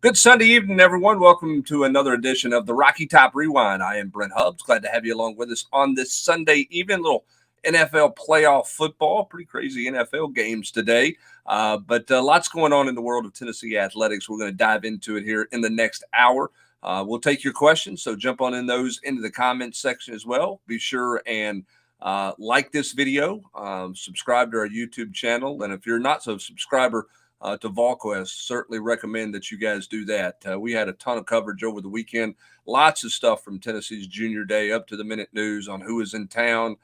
Good Sunday evening, everyone. Welcome to another edition of the Rocky Top Rewind. I am Brent Hubbs. Glad to have you along with us on this Sunday evening. Little NFL playoff football, pretty crazy NFL games today. But lots going on in the world of Tennessee athletics. We're going to dive into it here in the next hour. We'll take your questions, so jump on in those into the comments section as well. Be sure and like this video, subscribe to our YouTube channel, and if you're not so subscriber, to VolQuest, certainly recommend that you guys do that. We had a ton of coverage over the weekend, lots of stuff from Tennessee's Junior Day up to the minute news on who is in town,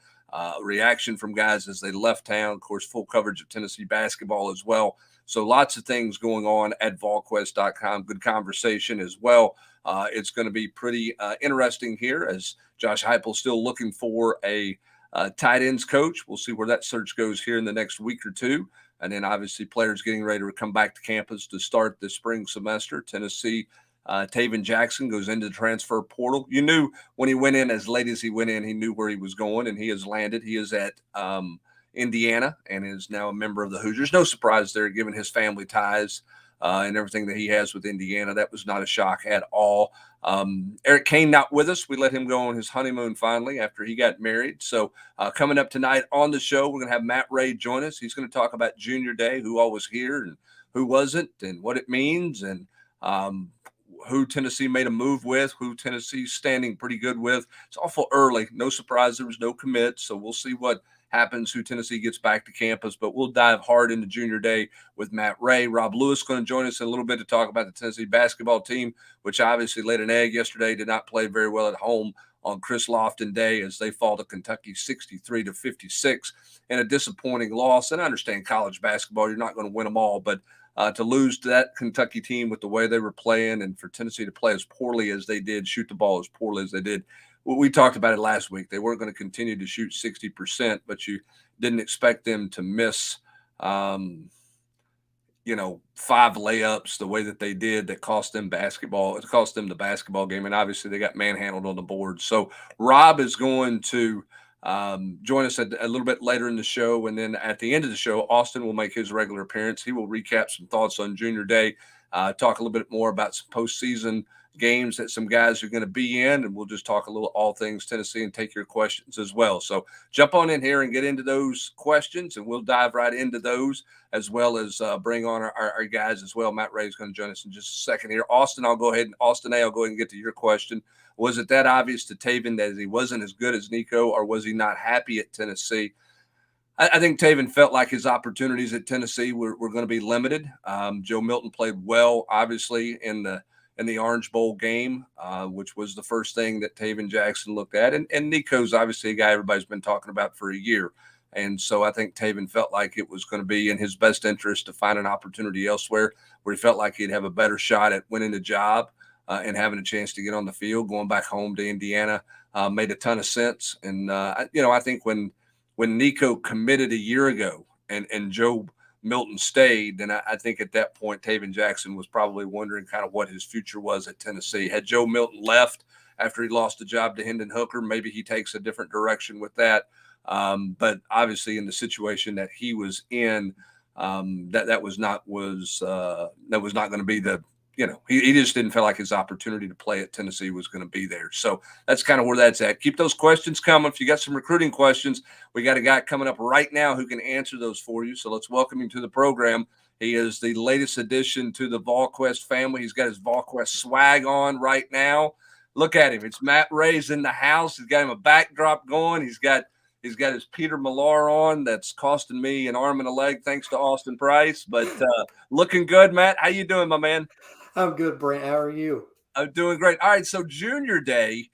reaction from guys as they left town, of course, full coverage of Tennessee basketball as well. So lots of things going on at volquest.com. Good conversation as well. It's going to be pretty interesting here as Josh Heupel still looking for a tight ends coach. We'll see where that search goes here in the next week or two. And then obviously players getting ready to come back to campus to start the spring semester. Tennessee, Taven Jackson goes into the transfer portal. You knew when he went in, as late as he went in, he knew where he was going, and he has landed. He is at Indiana and is now a member of the Hoosiers. No surprise there, given his family ties and everything that he has with Indiana. That was not a shock at all. Eric Kane not with us. We let him go on his honeymoon finally after he got married. So coming up tonight on the show, we're going to have Matt Ray join us. He's going to talk about Junior Day, who all was here and who wasn't, and what it means, and who Tennessee made a move with, who Tennessee's standing pretty good with. It's awful early. No surprise, there was no commit, so we'll see what happens, who Tennessee gets back to campus. But we'll dive hard into Junior Day with Matt Ray. Rob Lewis going to join us in a little bit to talk about the Tennessee basketball team, which obviously laid an egg yesterday, did not play very well at home on Chris Lofton Day as they fall to Kentucky 63-56 in a disappointing loss. And I understand college basketball, you're not going to win them all, but to lose to that Kentucky team with the way they were playing, and for Tennessee to play as poorly as they did, shoot the ball as poorly as they did. We talked about it last week. They weren't going to continue to shoot 60%, but you didn't expect them to miss, 5 layups the way that they did that cost them basketball. It cost them the basketball game, and obviously they got manhandled on the board. So Rob is going to join us a little bit later in the show, and then at the end of the show, Austin will make his regular appearance. He will recap some thoughts on Junior Day, talk a little bit more about some postseason games that some guys are going to be in, and we'll just talk a little all things Tennessee and take your questions as well. So jump on in here and get into those questions, and we'll dive right into those, as well as bring on our guys as well. Matt Ray is going to join us in just a second here. Austin, I'll go ahead and get to your question. Was it that obvious to Taven that he wasn't as good as Nico, or was he not happy at Tennessee? I think Taven felt like his opportunities at Tennessee were going to be limited. Joe Milton played well, obviously, in the Orange Bowl game, which was the first thing that Taven Jackson looked at. And Nico's obviously a guy everybody's been talking about for a year. And so I think Taven felt like it was going to be in his best interest to find an opportunity elsewhere where he felt like he'd have a better shot at winning the job and having a chance to get on the field. Going back home to Indiana made a ton of sense. And, I think when Nico committed a year ago and Joe Milton stayed, then I think at that point, Taven Jackson was probably wondering kind of what his future was at Tennessee. Had Joe Milton left after he lost the job to Hendon Hooker, maybe he takes a different direction with that. But obviously in the situation that he was in, that was not going to be the, he just didn't feel like his opportunity to play at Tennessee was going to be there. So that's kind of where that's at. Keep those questions coming. If you got some recruiting questions, we got a guy coming up right now who can answer those for you. So let's welcome him to the program. He is the latest addition to the VolQuest family. He's got his VolQuest swag on right now. Look at him. It's Matt Ray's in the house. He's got him a backdrop going. He's got his Peter Millar on. That's costing me an arm and a leg, thanks to Austin Price. But looking good, Matt. How you doing, my man? I'm good, Brent. How are you? I'm doing great. All right, so Junior Day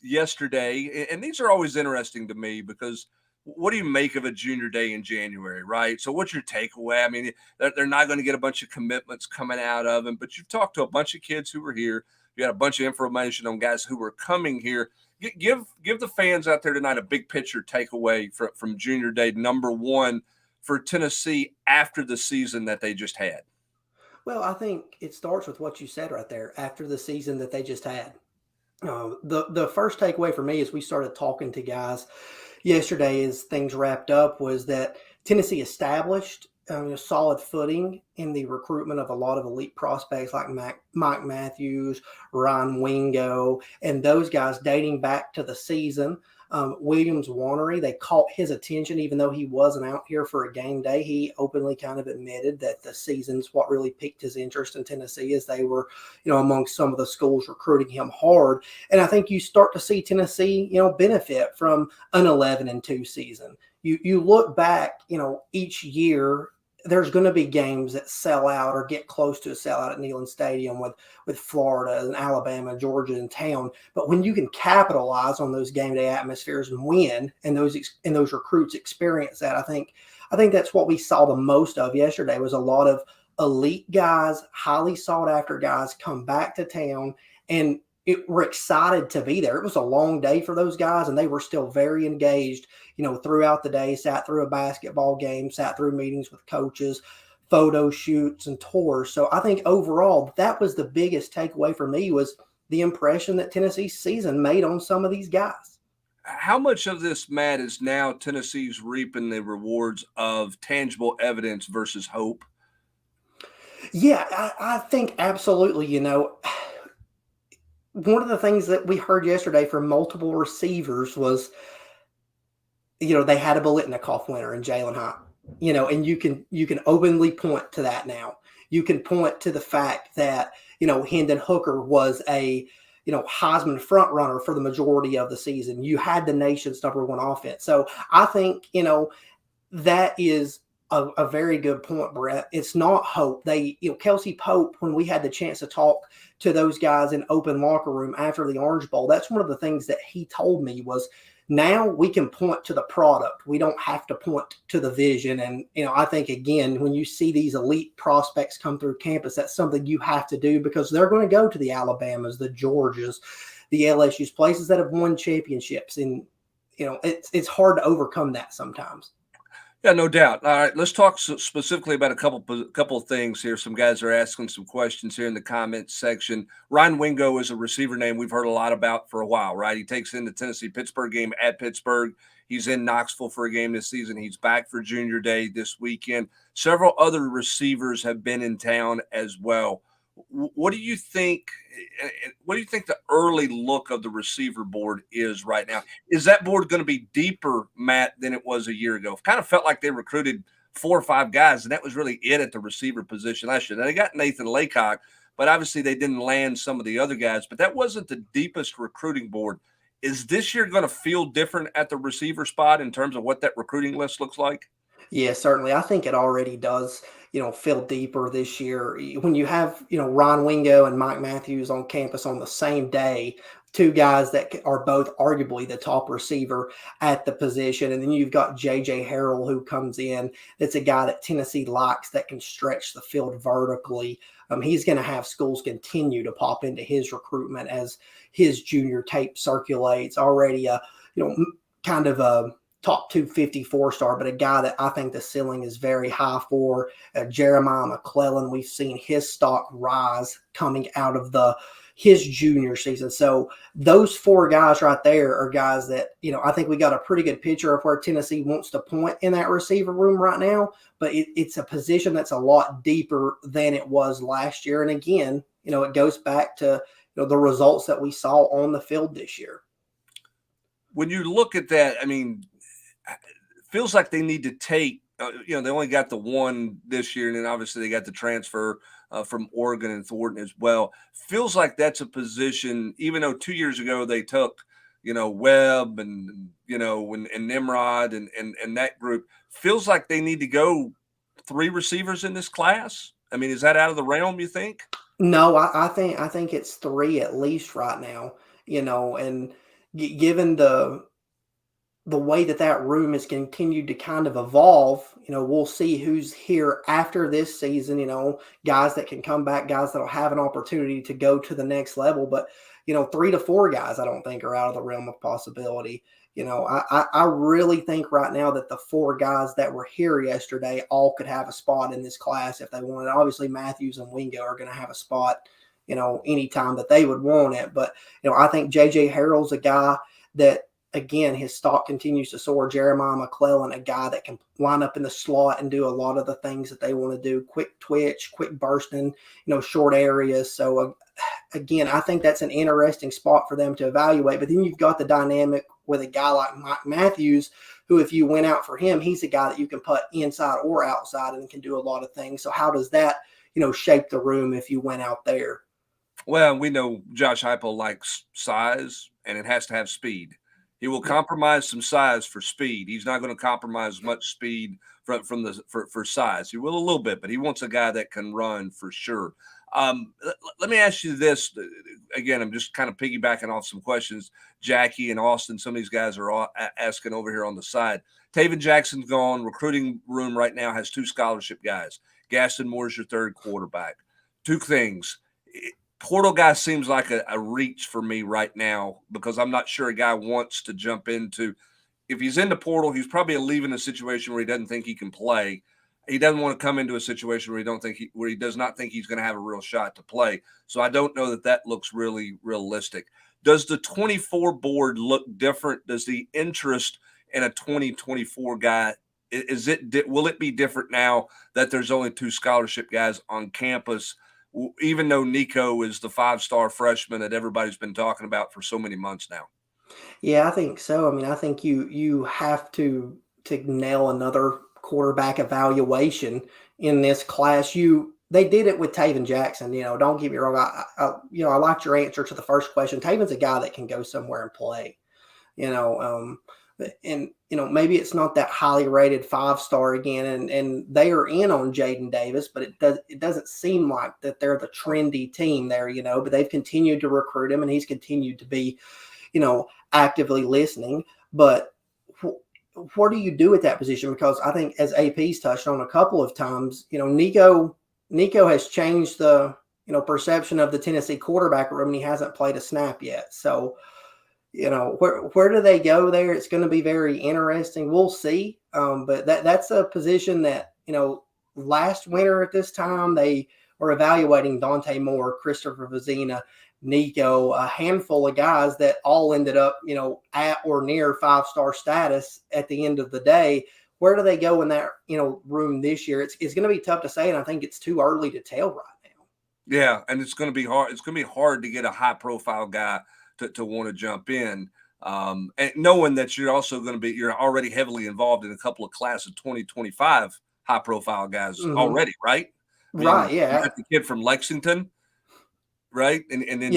yesterday, and these are always interesting to me because what do you make of a Junior Day in January, right? So what's your takeaway? I mean, they're not going to get a bunch of commitments coming out of them, but you've talked to a bunch of kids who were here. You got a bunch of information on guys who were coming here. Give the fans out there tonight a big picture takeaway from Junior Day, number one, for Tennessee after the season that they just had. Well, I think it starts with what you said right there, after the season that they just had. The first takeaway for me as we started talking to guys yesterday as things wrapped up was that Tennessee established solid footing in the recruitment of a lot of elite prospects like Mike Matthews, Ryan Wingo, and those guys dating back to the season. Williams Warnery, they caught his attention, even though he wasn't out here for a game day. He openly kind of admitted that the season's what really piqued his interest in Tennessee, as they were, amongst some of the schools recruiting him hard. And I think you start to see Tennessee, benefit from an 11-2 season. You look back, each year, there's going to be games that sell out or get close to a sellout at Neyland Stadium with Florida and Alabama, Georgia in town. But when you can capitalize on those game day atmospheres and win, and those recruits experience that, I think that's what we saw the most of yesterday. Was a lot of elite guys, highly sought after guys come back to town, and we're excited to be there. It was a long day for those guys, and they were still very engaged, throughout the day, sat through a basketball game, sat through meetings with coaches, photo shoots and tours. So I think overall, that was the biggest takeaway for me, was the impression that Tennessee's season made on some of these guys. How much of this, Matt, is now Tennessee's reaping the rewards of tangible evidence versus hope? Yeah, I think absolutely, one of the things that we heard yesterday from multiple receivers was, they had a Biletnikoff winner in Jalen Hyatt, and you can openly point to that now. You can point to the fact that, Hendon Hooker was a, Heisman front runner for the majority of the season. You had the nation's #1 offense. So I think, that is a very good point, Brett. It's not hope. Kelsey Pope, when we had the chance to talk to those guys in open locker room after the Orange Bowl, that's one of the things that he told me was, now we can point to the product. We don't have to point to the vision. And, I think, again, when you see these elite prospects come through campus, that's something you have to do, because they're going to go to the Alabamas, the Georgias, the LSUs, places that have won championships. And, it's hard to overcome that sometimes. Yeah, no doubt. All right, let's talk specifically about a couple of things here. Some guys are asking some questions here in the comments section. Ryan Wingo is a receiver name we've heard a lot about for a while, right? He takes in the Tennessee-Pittsburgh game at Pittsburgh. He's in Knoxville for a game this season. He's back for Junior Day this weekend. Several other receivers have been in town as well. What do you think? What do you think the early look of the receiver board is right now? Is that board going to be deeper, Matt, than it was a year ago? It kind of felt like they recruited 4 or 5 guys, and that was really it at the receiver position last year. Now, they got Nathan Laycock, but obviously they didn't land some of the other guys. But that wasn't the deepest recruiting board. Is this year going to feel different at the receiver spot in terms of what that recruiting list looks like? Yeah, certainly. I think it already does, feel deeper this year. When you have, Ron Wingo and Mike Matthews on campus on the same day, 2 guys that are both arguably the top receiver at the position. And then you've got J.J. Harrell, who comes in. That's a guy that Tennessee likes, that can stretch the field vertically. He's going to have schools continue to pop into his recruitment as his junior tape circulates. Already a, kind of a top 254 star, but a guy that I think the ceiling is very high for. Jeremiah McClellan, we've seen his stock rise coming out of his junior season. So those 4 guys right there are guys that, I think we got a pretty good picture of where Tennessee wants to point in that receiver room right now, but it's a position that's a lot deeper than it was last year. And again, it goes back to the results that we saw on the field this year. When you look at that, I mean, it feels like they need to take, they only got the one this year, and then obviously they got the transfer from Oregon and Thornton as well. Feels like that's a position, even though 2 years ago they took, Webb and, and Nimrod and that group. Feels like they need to go 3 receivers in this class. I mean, is that out of the realm, you think? No, I think it's 3 at least right now, and given the way that room has continued to kind of evolve, we'll see who's here after this season, guys that can come back, guys that'll have an opportunity to go to the next level. But, 3 to 4 guys I don't think are out of the realm of possibility. I really think right now that the 4 guys that were here yesterday all could have a spot in this class if they wanted. Obviously, Matthews and Wingo are going to have a spot, anytime that they would want it. But, I think J.J. Harrell's a guy that, again, his stock continues to soar. Jeremiah McClellan, a guy that can line up in the slot and do a lot of the things that they want to do, quick twitch, quick bursting, short areas. So again, I think that's an interesting spot for them to evaluate. But then you've got the dynamic with a guy like Mike Matthews, who, if you went out for him, he's a guy that you can put inside or outside and can do a lot of things. So how does that, shape the room if you went out there? Well, we know Josh Heupel likes size, and it has to have speed. He will compromise some size for speed. He's not going to compromise much speed for size. He will a little bit, but he wants a guy that can run for sure. Let me ask you this. Again, I'm just kind of piggybacking off some questions Jackie and Austin, some of these guys are all asking over here on the side. Taven Jackson's gone. Recruiting room right now has 2 scholarship guys. Gaston Moore's your 3rd quarterback. 2 things. Portal guy seems like a reach for me right now because I'm not sure a guy wants to jump into. If he's in the portal, he's probably leaving a situation where he doesn't think he can play. He doesn't want to come into a situation where he does not think he's going to have a real shot to play. So I don't know that looks really realistic. Does the 24 board look different? Does the interest in a 2024 guy, will it be different now that there's only 2 scholarship guys on campus, even though Nico is the 5-star freshman that everybody's been talking about for so many months now? Yeah, I think so. I mean, I think you have to nail another quarterback evaluation in this class. They did it with Taven Jackson. Don't get me wrong. I liked your answer to the first question. Taven's a guy that can go somewhere and play. And maybe it's not that highly rated 5-star again, and they are in on Jaden Davis, but it doesn't seem like that they're the trendy team there. But they've continued to recruit him, and he's continued to be, actively listening. But what do you do at that position? Because I think, as AP's touched on a couple of times, Nico has changed the perception of the Tennessee quarterback room, and he hasn't played a snap yet. So, where do they go there? It's going to be very interesting. We'll see. But that's a position that, last winter at this time, they were evaluating Dante Moore, Christopher Vizina, Nico, a handful of guys that all ended up, at or near 5-star status at the end of the day. Where do they go in that, room this year? It's going to be tough to say, and I think it's too early to tell right now. Yeah, and it's going to be hard. It's going to be hard to get a high-profile guy to want to jump in, and knowing that you're already heavily involved in a couple of class of 2025 high-profile guys already, right? Right, yeah. You got the kid from Lexington, right? And then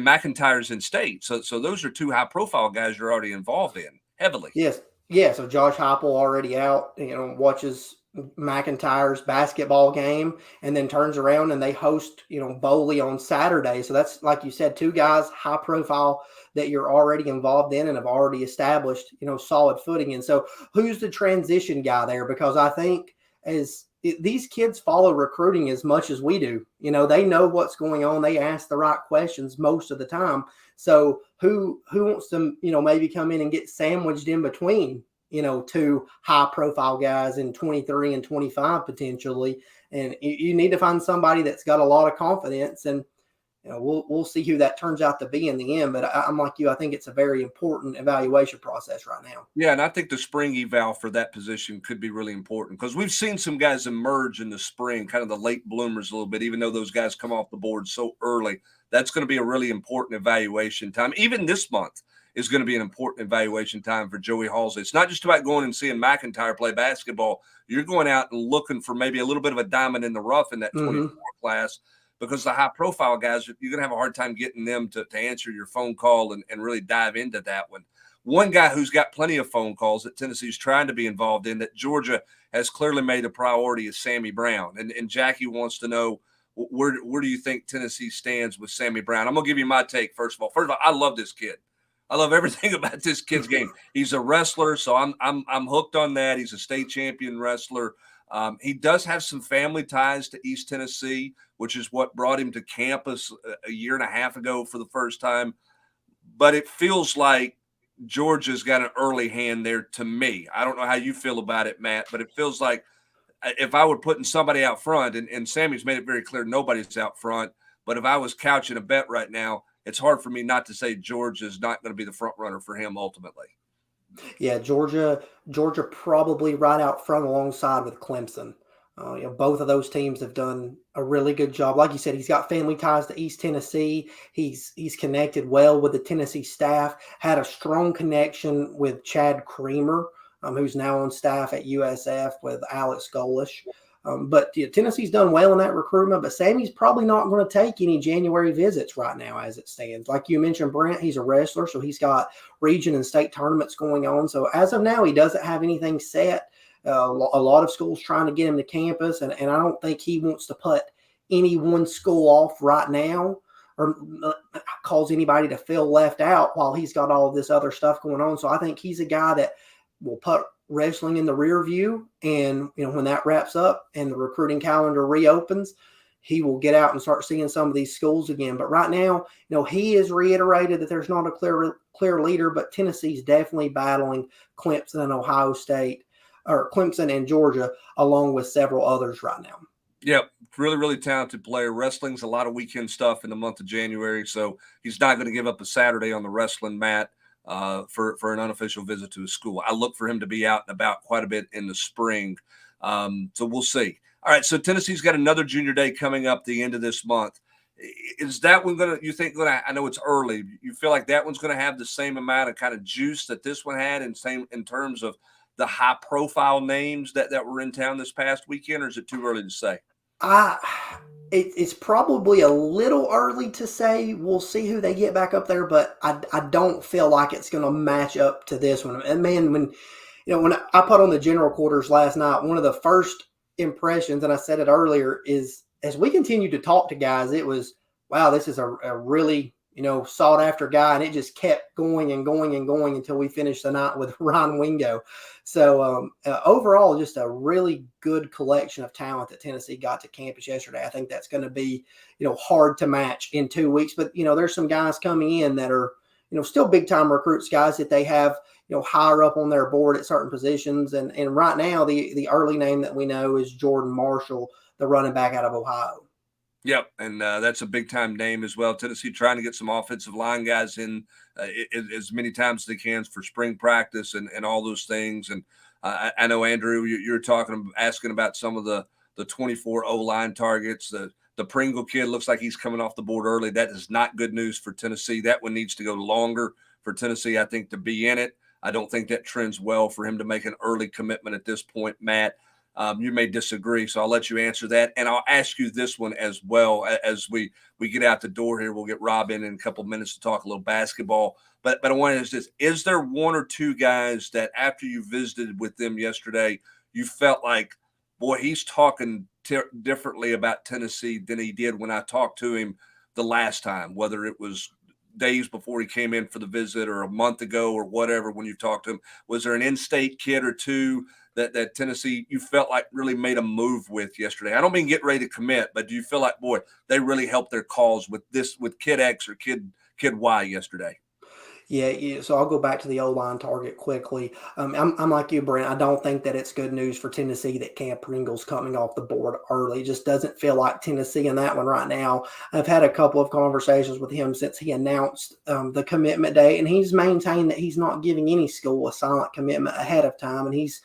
McIntyre's in state. So those are 2 high-profile guys you're already involved in heavily. Yes. Yeah, so Josh Heupel already out, watches McIntyre's basketball game and then turns around and they host, Bowley on Saturday. So that's, like you said, 2 guys high profile that you're already involved in and have already established, solid footing. And so who's the transition guy there? Because I think these kids follow recruiting as much as we do. They know what's going on. They ask the right questions most of the time. So who wants to, maybe come in and get sandwiched in between, 2 high profile guys in 23 and 25 potentially. And you need to find somebody that's got a lot of confidence, and we'll see who that turns out to be in the end. But I'm like you, I think it's a very important evaluation process right now. Yeah, and I think the spring eval for that position could be really important because we've seen some guys emerge in the spring, kind of the late bloomers a little bit, even though those guys come off the board so early. That's going to be a really important evaluation time. Even this month is going to be an important evaluation time for Joey Halsey. It's not just about going and seeing McIntyre play basketball. You're going out and looking for maybe a little bit of a diamond in the rough in that 24 class, because the high-profile guys, you're going to have a hard time getting them to answer your phone call and really dive into that one. One guy who's got plenty of phone calls that Tennessee's trying to be involved in that Georgia has clearly made a priority is Sammy Brown. And Jackie wants to know, where do you think Tennessee stands with Sammy Brown? I'm going to give you my take, first of all. First of all, I love this kid. I love everything about this kid's game. He's a wrestler, so I'm hooked on that. He's a state champion wrestler. He does have some family ties to East Tennessee, which is what brought him to campus a year and a half ago for the first time. But it feels like Georgia's got an early hand there to me. I don't know how you feel about it, Matt, but it feels like if I were putting somebody out front, and Sammy's made it very clear nobody's out front, but if I was couching a bet right now, it's hard for me not to say Georgia is not going to be the front runner for him ultimately. Yeah, Georgia probably right out front alongside with Clemson. Both of those teams have done a really good job. Like you said, he's got family ties to East Tennessee. He's connected well with the Tennessee staff. Had a strong connection with Chad Creamer, who's now on staff at USF with Alex Golish. But Tennessee's done well in that recruitment, but Sammy's probably not going to take any January visits right now as it stands. Like you mentioned, Brent, he's a wrestler, so he's got region and state tournaments going on. So as of now, he doesn't have anything set. A lot of schools trying to get him to campus, and I don't think he wants to put any one school off right now or cause anybody to feel left out while he's got all of this other stuff going on. So I think he's a guy that will put wrestling in the rear view, and when that wraps up and the recruiting calendar reopens, he will get out and start seeing some of these schools again. But right now, he has reiterated that there's not a clear leader, but Tennessee's definitely battling Clemson and Ohio State, or Clemson and Georgia, along with several others right now. Yep, really, really talented player. Wrestling's a lot of weekend stuff in the month of January, so he's not going to give up a Saturday on the wrestling mat for an unofficial visit to his school. I look for him to be out and about quite a bit in the spring. So we'll see. All right, so Tennessee's got another junior day coming up the end of this month. Is that one I know it's early. You feel like that one's going to have the same amount of kind of juice that this one had in terms of the high profile names that were in town this past weekend, or is it too early to say? It's probably a little early to say. We'll see who they get back up there, but I don't feel like it's going to match up to this one. And man, when I put on the general quarters last night, one of the first impressions, and I said it earlier, is as we continue to talk to guys, it was, wow, this is a really sought after guy, and it just kept going and going and going until we finished the night with Ron Wingo. So overall, just a really good collection of talent that Tennessee got to campus yesterday. I think that's going to be hard to match in 2 weeks. But there's some guys coming in that are still big time recruits, guys that they have higher up on their board at certain positions. And right now, the early name that we know is Jordan Marshall, the running back out of Ohio. Yep, and that's a big-time name as well. Tennessee trying to get some offensive line guys in as many times as they can for spring practice and all those things. And I know, Andrew, you're asking about some of the 24 O-line targets. The Pringle kid looks like he's coming off the board early. That is not good news for Tennessee. That one needs to go longer for Tennessee, I think, to be in it. I don't think that trends well for him to make an early commitment at this point, Matt. You may disagree, so I'll let you answer that. And I'll ask you this one as well as we get out the door here. We'll get Rob in a couple of minutes to talk a little basketball. But I want to ask this. Is there one or two guys that after you visited with them yesterday, you felt like, boy, he's talking differently about Tennessee than he did when I talked to him the last time, whether it was days before he came in for the visit or a month ago or whatever when you talked to him? Was there an in-state kid or two that Tennessee you felt like really made a move with yesterday? I don't mean get ready to commit, but do you feel like, boy, they really helped their cause with kid X or kid Y yesterday? Yeah. So I'll go back to the O-line target quickly. I'm like you, Brent. I don't think that it's good news for Tennessee that Cam Pringle's coming off the board early. It just doesn't feel like Tennessee in that one right now. I've had a couple of conversations with him since he announced the commitment date, and he's maintained that he's not giving any school a silent commitment ahead of time, and he's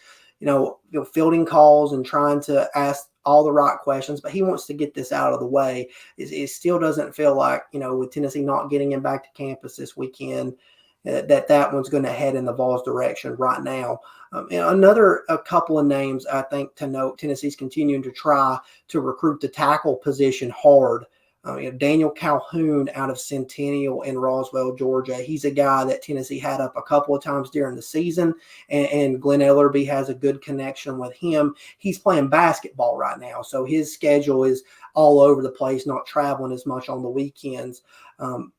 fielding calls and trying to ask all the right questions, but he wants to get this out of the way. It still doesn't feel like, with Tennessee not getting him back to campus this weekend, that one's going to head in the Vols' direction right now. A couple of names I think to note, Tennessee's continuing to try to recruit the tackle position hard. Daniel Calhoun out of Centennial in Roswell, Georgia. He's a guy that Tennessee had up a couple of times during the season, and Glenn Ellerby has a good connection with him. He's playing basketball right now, so his schedule is all over the place, not traveling as much on the weekends.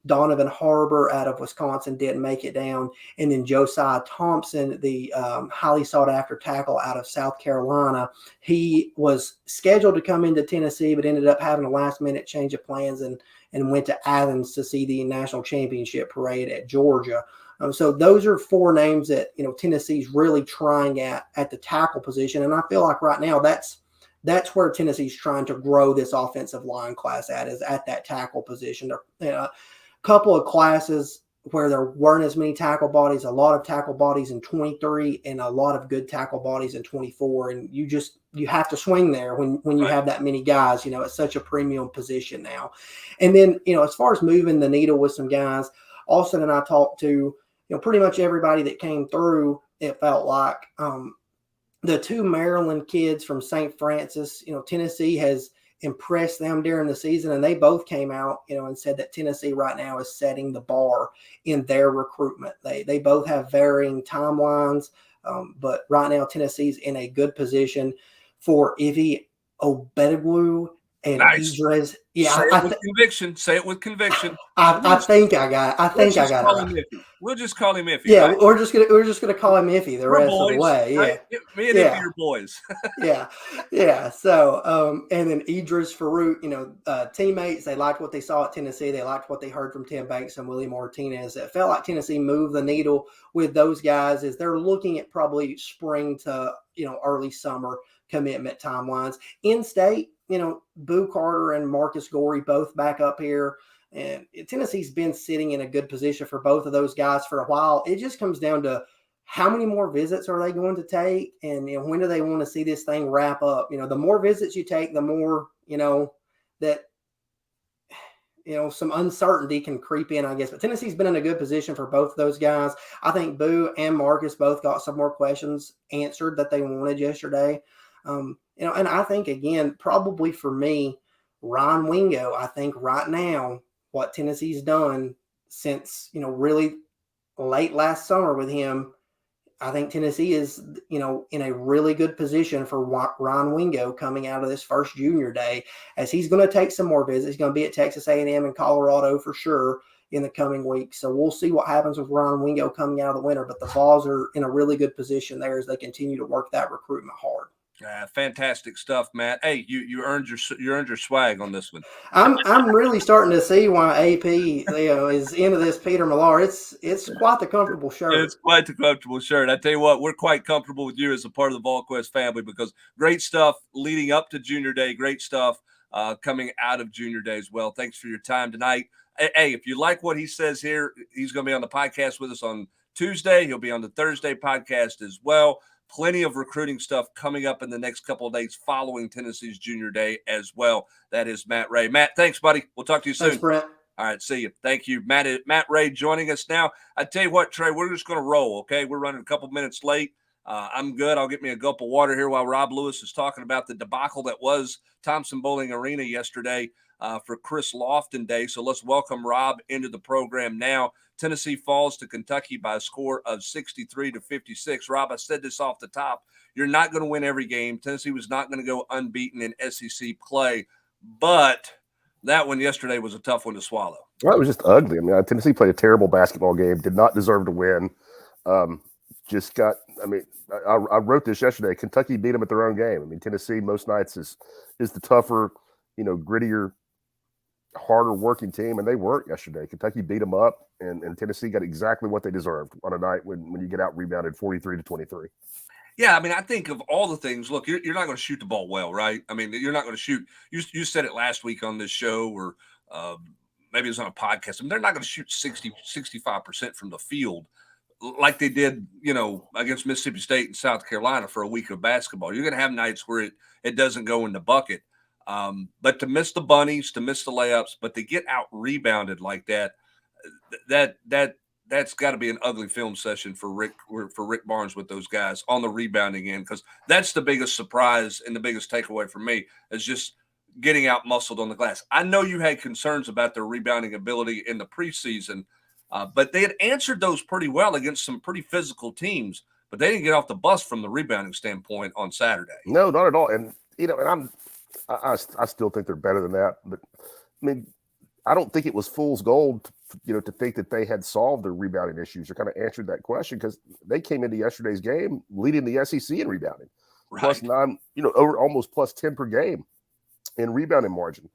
Donovan Harbor out of Wisconsin didn't make it down. And then Josiah Thompson, the highly sought-after tackle out of South Carolina, he was scheduled to come into Tennessee but ended up having a last-minute change of plans and went to Athens to see the national championship parade at Georgia. So those are four names that Tennessee's really trying at the tackle position. And I feel like right now that's where Tennessee's trying to grow this offensive line class is at that tackle position. couple of classes where there weren't as many tackle bodies, a lot of tackle bodies in 23 and a lot of good tackle bodies in 24. And you have to swing there when you have that many guys. It's such a premium position now. And then, as far as moving the needle with some guys, Austin and I talked to, pretty much everybody that came through, it felt like. The two Maryland kids from St. Francis, Tennessee has impressed them during the season, and they both came out, and said that Tennessee right now is setting the bar in their recruitment. They both have varying timelines, but right now Tennessee's in a good position for Ivy Obedegwu and Idris. Yeah, say it with conviction. Say it with conviction. I think I got it right. We'll just call him Iffy. Yeah, right? we're just gonna call him Iffy the rest of the way. Yeah, right? Me and Iffy are boys. yeah. So, and then Idris Farouk, teammates, they liked what they saw at Tennessee. They liked what they heard from Tim Banks and Willie Martinez. It felt like Tennessee moved the needle with those guys as they're looking at probably spring to early summer commitment timelines. In state, Boo Carter and Marcus Gorey both back up here. And Tennessee's been sitting in a good position for both of those guys for a while. It just comes down to how many more visits are they going to take, and when do they want to see this thing wrap up? The more visits you take, the more that some uncertainty can creep in, I guess. But Tennessee's been in a good position for both of those guys. I think Boo and Marcus both got some more questions answered that they wanted yesterday. And I think, again, probably for me, Ryan Wingo, I think right now, what Tennessee's done since, really late last summer with him, I think Tennessee is, in a really good position for Ryan Wingo coming out of this first junior day, as he's going to take some more visits. He's going to be at Texas A&M and Colorado for sure in the coming weeks. So we'll see what happens with Ryan Wingo coming out of the winter, but the Vols are in a really good position there as they continue to work that recruitment hard. Fantastic stuff, Matt. Hey, you earned your swag on this one. I'm really starting to see why AP is into this Peter Millar. It's quite the comfortable shirt. It's quite the comfortable shirt. I tell you what, we're quite comfortable with you as a part of the VolQuest family, because great stuff leading up to Junior Day, great stuff coming out of Junior Day as well. Thanks for your time tonight. Hey, if you like what he says here, he's going to be on the podcast with us on Tuesday. He'll be on the Thursday podcast as well. Plenty of recruiting stuff coming up in the next couple of days following Tennessee's Junior Day as well. That is Matt Ray. Matt, thanks, buddy. We'll talk to you soon. Thanks, Brent. All right, see you. Thank you. Matt Ray joining us now. I tell you what, Trey, we're just going to roll, okay? We're running a couple minutes late. I'm good. I'll get me a gulp of water here while Rob Lewis is talking about the debacle that was Thompson Bowling Arena yesterday for Chris Lofton Day. So let's welcome Rob into the program now. Tennessee falls to Kentucky by a score of 63-56. Rob, I said this off the top. You're not going to win every game. Tennessee was not going to go unbeaten in SEC play, but that one yesterday was a tough one to swallow. Well, it was just ugly. I mean, Tennessee played a terrible basketball game, did not deserve to win. I wrote this yesterday. Kentucky beat them at their own game. I mean, Tennessee most nights is the tougher, grittier, harder working team, and they weren't yesterday. Kentucky beat them up, and Tennessee got exactly what they deserved on a night when you get out rebounded 43-23. Yeah, I mean, I think of all the things, look, you're not going to shoot the ball well, right? I mean, you're not going to shoot. You said it last week on this show, or maybe it was on a podcast. I mean, they're not going to shoot 65% from the field like they did, against Mississippi State and South Carolina for a week of basketball. You're going to have nights where it doesn't go in the bucket. But to miss the bunnies, to miss the layups, but to get out rebounded like that's got to be an ugly film session for Rick Barnes with those guys on the rebounding end, because that's the biggest surprise and the biggest takeaway for me is just getting out muscled on the glass. I know you had concerns about their rebounding ability in the preseason, but they had answered those pretty well against some pretty physical teams, but they didn't get off the bus from the rebounding standpoint on Saturday. No, not at all. And I still think they're better than that. But I mean, I don't think it was fool's gold, to think that they had solved their rebounding issues or kind of answered that question, because they came into yesterday's game leading the SEC in rebounding, right. Plus 9, over almost plus 10 per game in rebounding margin.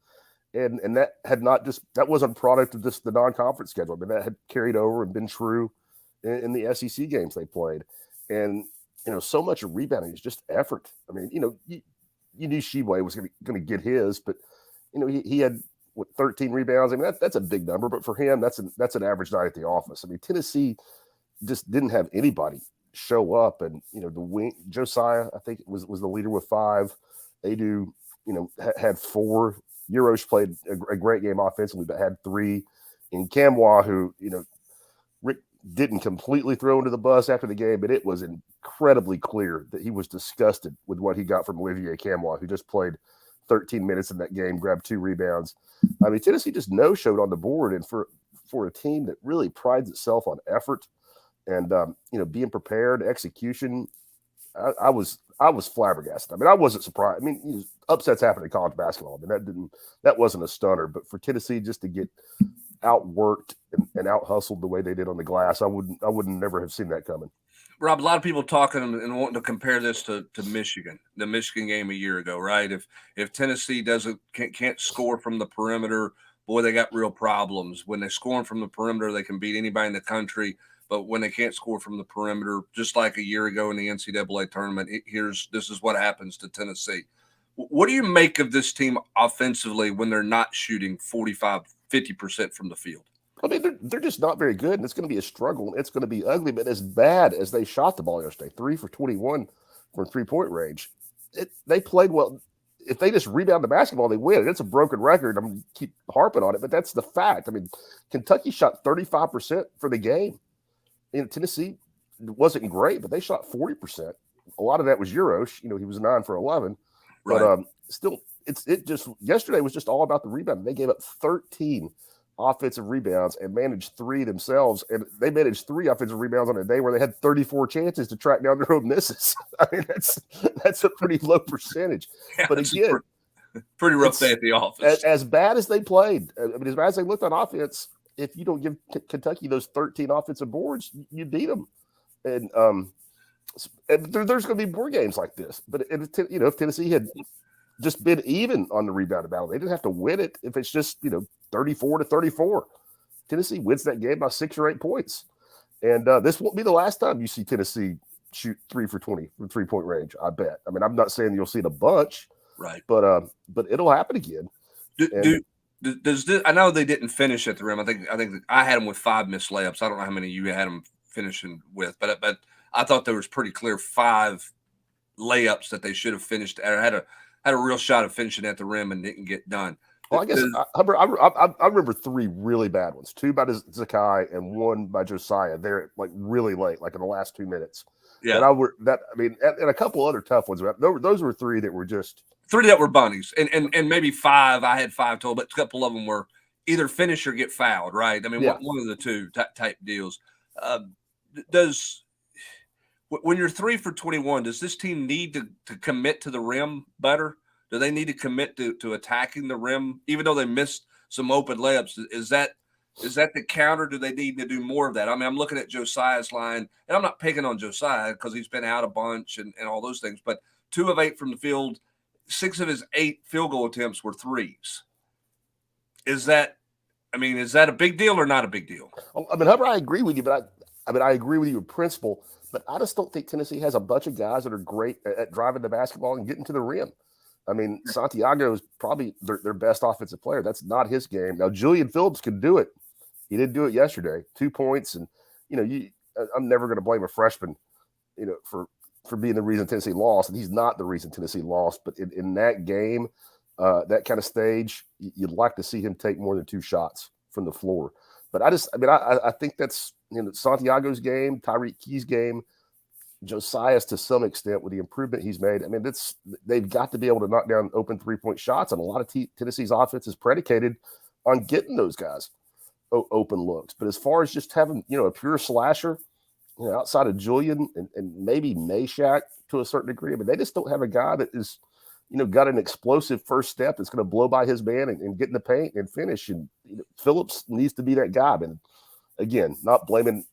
And that had that wasn't a product of just the non-conference schedule. I mean, that had carried over and been true in the SEC games they played. And, so much of rebounding is just effort. I mean, you knew Sheboy was going to get his, but, he had with 13 rebounds. I mean, that's a big number, but for him, that's an average night at the office. I mean, Tennessee just didn't have anybody show up, and the wing Josiah, I think was the leader with 5. They had 4. Euros played a great game offensively, but had 3. And Camwa, who Rick didn't completely throw into the bus after the game, but it was incredibly clear that he was disgusted with what he got from Olivier Camwa, who just played 13 minutes in that game, grabbed 2 rebounds. I mean, Tennessee just no-showed on the board, and for a team that really prides itself on effort and being prepared, execution, I was flabbergasted. I mean, I wasn't surprised. I mean, upsets happen in college basketball. I mean, that wasn't a stunner, but for Tennessee just to get outworked and out hustled the way they did on the glass, I wouldn't never have seen that coming. Rob, a lot of people talking and wanting to compare this to Michigan, the Michigan game a year ago, right? If Tennessee can't score from the perimeter, boy, they got real problems. When they're scoring from the perimeter, they can beat anybody in the country. But when they can't score from the perimeter, just like a year ago in the NCAA tournament, this is what happens to Tennessee. What do you make of this team offensively when they're not shooting 45, 50% from the field? I mean, they're just not very good, and it's going to be a struggle, and it's going to be ugly. But as bad as they shot the ball yesterday, 3 for 21 from 3-point range, they played well. If they just rebound the basketball, they win. It's a broken record. I'm going to keep harping on it, but that's the fact. I mean, Kentucky shot 35% for the game. And Tennessee wasn't great, but they shot 40%. A lot of that was Euros. He was 9 for 11. But right. Still, yesterday was just all about the rebound. They gave up 13 offensive rebounds and managed 3 themselves. And they managed 3 offensive rebounds on a day where they had 34 chances to track down their own misses. I mean, that's a pretty low percentage. Yeah, but again, pretty rough day at the office. As bad as they played, I mean, as bad as they looked on offense, if you don't give Kentucky those 13 offensive boards, you beat them. And there's going to be more games like this. But if Tennessee had just been even on the rebound battle, they didn't have to win it. If it's just 34-34, Tennessee wins that game by 6 or 8 points. And this won't be the last time you see Tennessee shoot 3 for 20 from 3-point range. I bet. I mean, I'm not saying you'll see it a bunch, right? But it'll happen again. Does this? I know they didn't finish at the rim. I think I had them with 5 missed layups. I don't know how many you had them finishing with, but I thought there was pretty clear 5 layups that they should have finished or had a real shot of finishing at the rim and didn't get done. Well, I guess I remember 3 really bad ones. 2 by Zakai and 1 by Josiah. They're like really late, like in the last 2 minutes. Yeah, and a couple other tough ones. Those were 3 that were just 3 that were bunnies, and maybe 5. I had 5 total, but a couple of them were either finish or get fouled. Right? I mean, one of the 2 type deals. When you're 3 for 21, does this team need to commit to the rim better? Do they need to commit to attacking the rim, even though they missed some open layups? Is that the counter? Do they need to do more of that? I mean, I'm looking at Josiah's line, and I'm not picking on Josiah because he's been out a bunch and all those things, but 2 of 8 from the field, 6 of his 8 field goal attempts were 3s. Is that a big deal or not a big deal? I mean, Hubbard, I agree with you, but I agree with you in principle, but I just don't think Tennessee has a bunch of guys that are great at driving the basketball and getting to the rim. I mean, Santiago is probably their best offensive player. That's not his game. Now, Julian Phillips can do it. He didn't do it yesterday. 2 points, and I'm never going to blame a freshman, for being the reason Tennessee lost, and he's not the reason Tennessee lost. But in that game, that kind of stage, you'd like to see him take more than 2 shots from the floor. But I think that's Santiago's game, Tyreek Key's game, Josiah's to some extent with the improvement he's made. I mean, they've got to be able to knock down open 3-point shots, and a lot of Tennessee's offense is predicated on getting those guys open looks. But as far as just having a pure slasher, outside of Julian and maybe Meshack to a certain degree, I mean, they just don't have a guy that is got an explosive first step that's going to blow by his man and get in the paint and finish. And Phillips needs to be that guy. And again, not blaming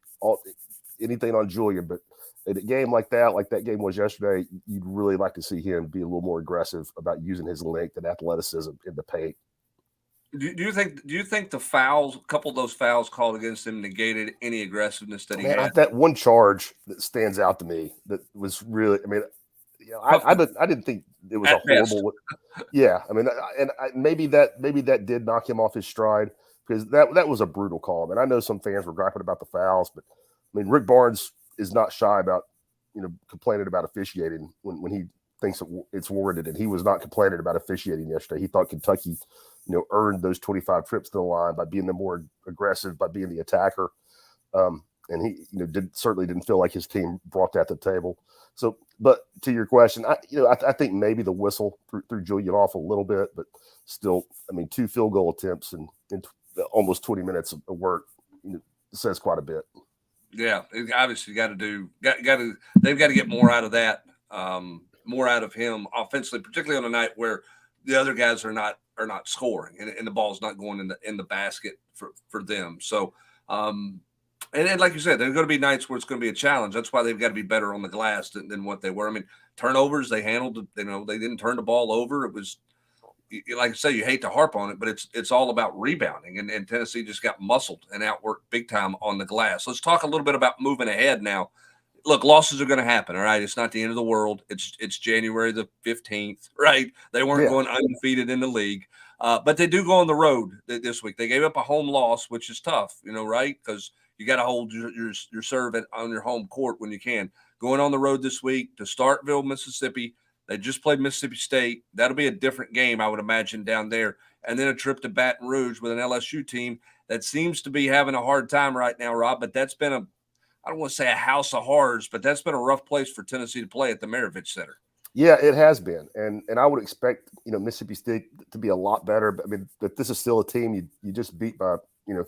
anything on Julian, but in a game like that game was yesterday, you'd really like to see him be a little more aggressive about using his length and athleticism in the paint. Do you think the fouls, a couple of those fouls called against him, negated any aggressiveness that he had? That one charge that stands out to me that was really, I mean, I didn't think it was a horrible. Yeah, I mean, maybe that did knock him off his stride, because that was a brutal call. I mean, I know some fans were griping about the fouls, but I mean, Rick Barnes is not shy about complaining about officiating when he thinks it's warranted, and he was not complaining about officiating yesterday. He thought Kentucky, earned those 25 trips to the line by being the more aggressive, by being the attacker. And he, certainly didn't feel like his team brought that to the table. So, but to your question, I think maybe the whistle threw Julian off a little bit, but still, I mean, 2 field goal attempts in almost 20 minutes of work says quite a bit. Yeah, obviously they've got to get more out of that, more out of him offensively, particularly on a night where the other guys are not scoring and the ball's not going in the basket for them. So, and like you said, there are going to be nights where it's going to be a challenge. That's why they've got to be better on the glass than what they were. I mean, turnovers, they handled, they didn't turn the ball over. It was, like I say, you hate to harp on it, but it's all about rebounding. And Tennessee just got muscled and outworked big time on the glass. Let's talk a little bit about moving ahead now. Look, losses are going to happen, all right? It's not the end of the world. It's January the 15th, right? They weren't going undefeated in the league. But they do go on the road this week. They gave up a home loss, which is tough, right? Because you got to hold your serve on your home court when you can. Going on the road this week to Starkville, Mississippi. They just played Mississippi State. That'll be a different game, I would imagine, down there. And then a trip to Baton Rouge with an LSU team that seems to be having a hard time right now, Rob. But that's been I don't want to say a house of horrors, but that's been a rough place for Tennessee to play at the Maravich Center. Yeah, it has been. And I would expect, Mississippi State to be a lot better. But I mean, if this is still a team you just beat by,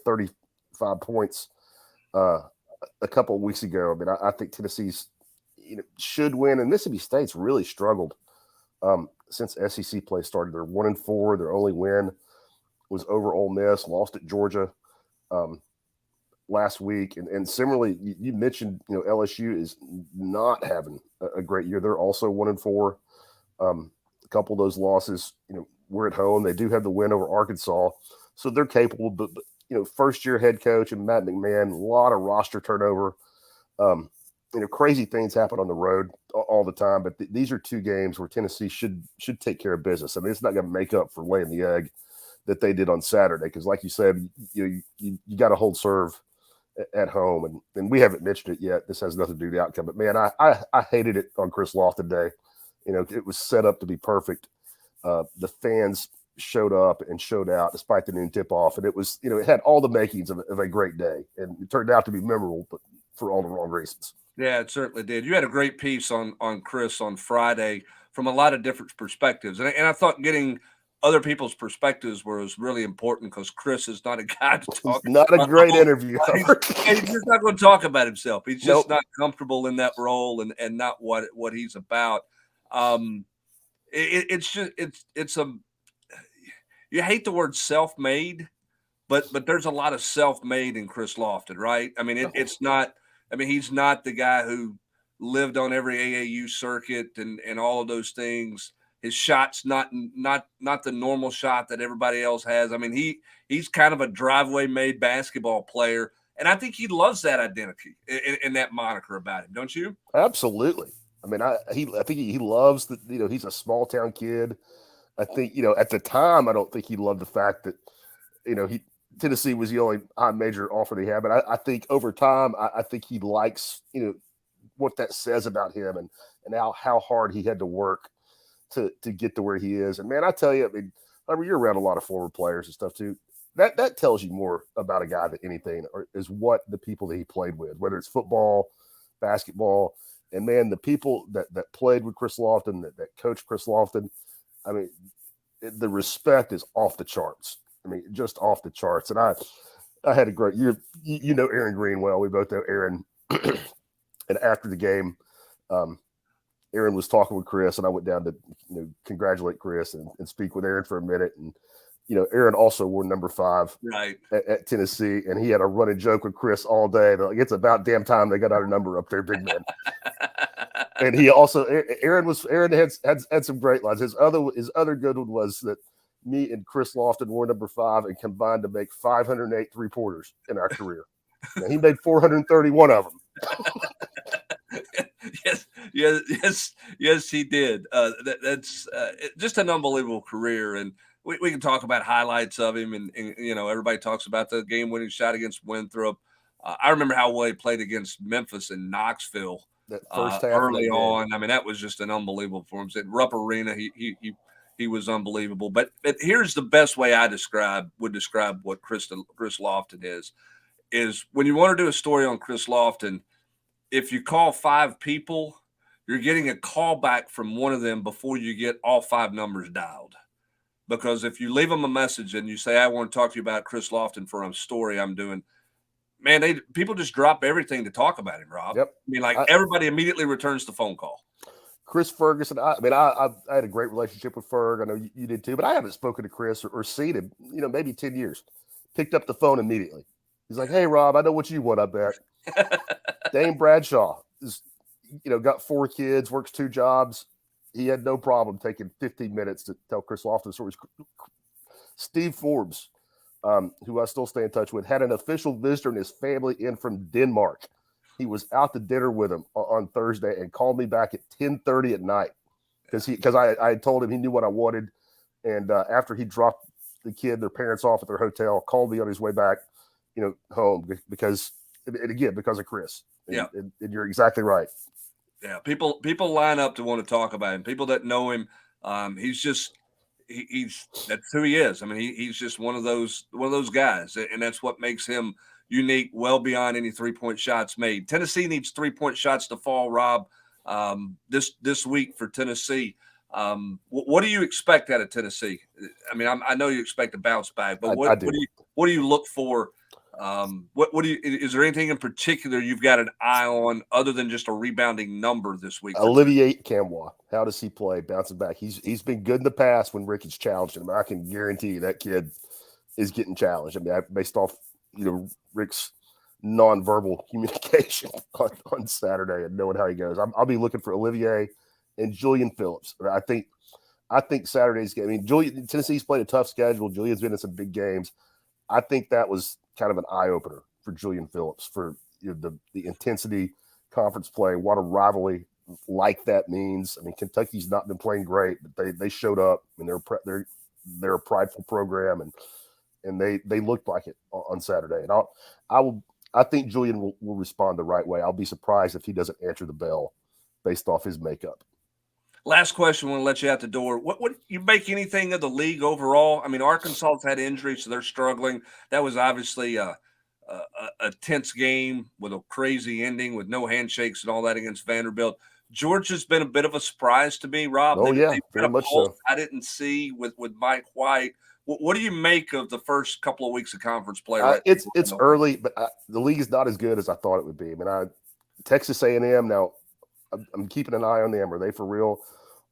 35 points a couple of weeks ago. I mean, I think Tennessee's, should win. And Mississippi State's really struggled since SEC play started. They're 1-4. Their only win was over Ole Miss, lost at Georgia last week. And similarly, you mentioned, LSU is not having a great year. They're also 1-4. A couple of those losses, were at home. They do have the win over Arkansas, so they're capable. But first-year head coach and Matt McMahon, a lot of roster turnover. Crazy things happen on the road all the time. But these are 2 games where Tennessee should take care of business. I mean, it's not going to make up for laying the egg that they did on Saturday, because, like you said, you got to hold serve at home, and we haven't mentioned it yet. This has nothing to do with the outcome, but man, I hated it on Chris Lofton Day. It was set up to be perfect. The fans showed up and showed out despite the noon tip off, and it was, it had all the makings of a great day, and it turned out to be memorable, but for all the wrong reasons. Yeah, it certainly did. You had a great piece on Chris on Friday from a lot of different perspectives, and I thought getting other people's perspectives was really important, because Chris is not a guy to talk. He's not a great interview. He's just not going to talk about himself. He's just not comfortable in that role and not what he's about. It's you hate the word self-made, but there's a lot of self-made in Chris Lofton, right? I mean, it's not. I mean, he's not the guy who lived on every AAU circuit and all of those things. His shot's not the normal shot that everybody else has. I mean, he's kind of a driveway-made basketball player, and I think he loves that identity and that moniker about him. Don't you? Absolutely. I mean, I think he loves that. He's a small town kid. I think at the time, I don't think he loved the fact that Tennessee was the only high major offer they had. But I think over time, I think he likes what that says about him and how hard he had to work to get to where he is. And man, I tell you, I mean, you're around a lot of former players and stuff too. That tells you more about a guy than anything, or is what the people that he played with, whether it's football, basketball, and man, the people that played with Chris Lofton, that coached Chris Lofton. I mean, the respect is off the charts. I mean, just off the charts. And I had a great year. You know Aaron Green well. We both know Aaron. And after the game, Aaron was talking with Chris, and I went down to congratulate Chris and speak with Aaron for a minute. And Aaron also wore number 5 right at Tennessee, and he had a running joke with Chris all day. They're like, it's about damn time they got our number up there, big man. And he also Aaron had some great lines. His other good one was that me and Chris Lofton wore number 5 and combined to make 508 3-pointers in our career. Now, he made 431 of them. Yes, Yes, he did. That's just an unbelievable career, and we can talk about highlights of him, and everybody talks about the game-winning shot against Winthrop. I remember how well he played against Memphis and Knoxville That first half early of that on. I mean, that was just an unbelievable performance at Rupp Arena. He was unbelievable. But here's the best way I would describe what Chris Lofton is when you want to do a story on Chris Lofton. If you call 5 people, you're getting a call back from one of them before you get all 5 numbers dialed. Because if you leave them a message and you say, I want to talk to you about Chris Lofton for a story I'm doing, man, people just drop everything to talk about him, Rob. Yep. I mean, everybody immediately returns the phone call. Chris Ferguson, I had a great relationship with Ferg. I know you did too, but I haven't spoken to Chris or seen him, maybe 10 years. Picked up the phone immediately. He's like, hey, Rob, I know what you want up there. Dane Bradshaw is, got 4 kids, works 2 jobs. He had no problem taking 15 minutes to tell Chris Lofton stories. Steve Forbes, who I still stay in touch with, had an official visitor and his family in from Denmark. He was out to dinner with him on Thursday and called me back at 10:30 at night because I had told him he knew what I wanted. And after he dropped their parents off at their hotel, called me on his way back, home because of Chris. Yeah. And you're exactly right. Yeah. People line up to want to talk about him. People that know him, that's who he is. I mean, he's just one of those guys, and that's what makes him unique, well beyond any 3-point shots made. Tennessee needs 3-point shots to fall, Rob, this week for Tennessee. What do you expect out of Tennessee? I mean, I know you expect a bounce back, but what do you look for? Is there anything in particular you've got an eye on other than just a rebounding number this week? Olivier Camwa, how does he play bouncing back? He's been good in the past when Rick has challenged him. I can guarantee you that kid is getting challenged. I mean, based off Rick's nonverbal communication on Saturday and knowing how he goes, I'll be looking for Olivier and Julian Phillips. I think Saturday's game. I mean, Tennessee's played a tough schedule. Julian's been in some big games. I think that was kind of an eye opener for Julian Phillips for the intensity, conference play, what a rivalry like that means. I mean, Kentucky's not been playing great, but they showed up, and they're a prideful program, and they looked like it on Saturday. And I think Julian will respond the right way. I'll be surprised if he doesn't answer the bell based off his makeup. Last question, we'll let you out the door. What you make anything of the league overall? I mean, Arkansas's had injuries, so they're struggling. That was obviously a tense game with a crazy ending with no handshakes and all that against Vanderbilt. Georgia's been a bit of a surprise to me, Rob. Oh, yeah, very much so. I didn't see with Mike White. What do you make of the first couple of weeks of conference play? It's early, but the league is not as good as I thought it would be. I mean, Texas A&M now, I'm keeping an eye on them. Are they for real?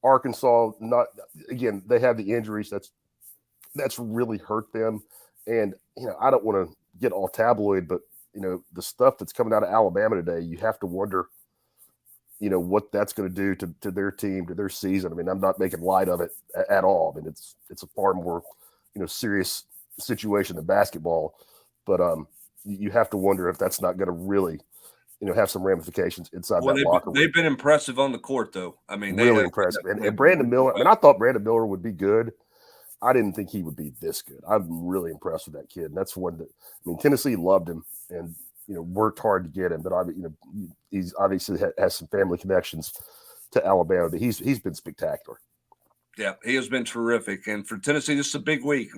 Arkansas, not again. They have the injuries. That's really hurt them. And I don't want to get all tabloid, but the stuff that's coming out of Alabama today, you have to wonder, what that's going to do to their team, to their season. I mean, I'm not making light of it at all. I mean, it's a far more serious situation than basketball. But you have to wonder if that's not going to really have some ramifications inside that locker room. They've been impressive on the court, though. I mean, really impressive. And Brandon Miller, I mean, I thought Brandon Miller would be good. I didn't think he would be this good. I'm really impressed with that kid. And that's one that, I mean, Tennessee loved him and, worked hard to get him. But, he's obviously has some family connections to Alabama. But he's been spectacular. Yeah, he has been terrific. And for Tennessee, this is a big week.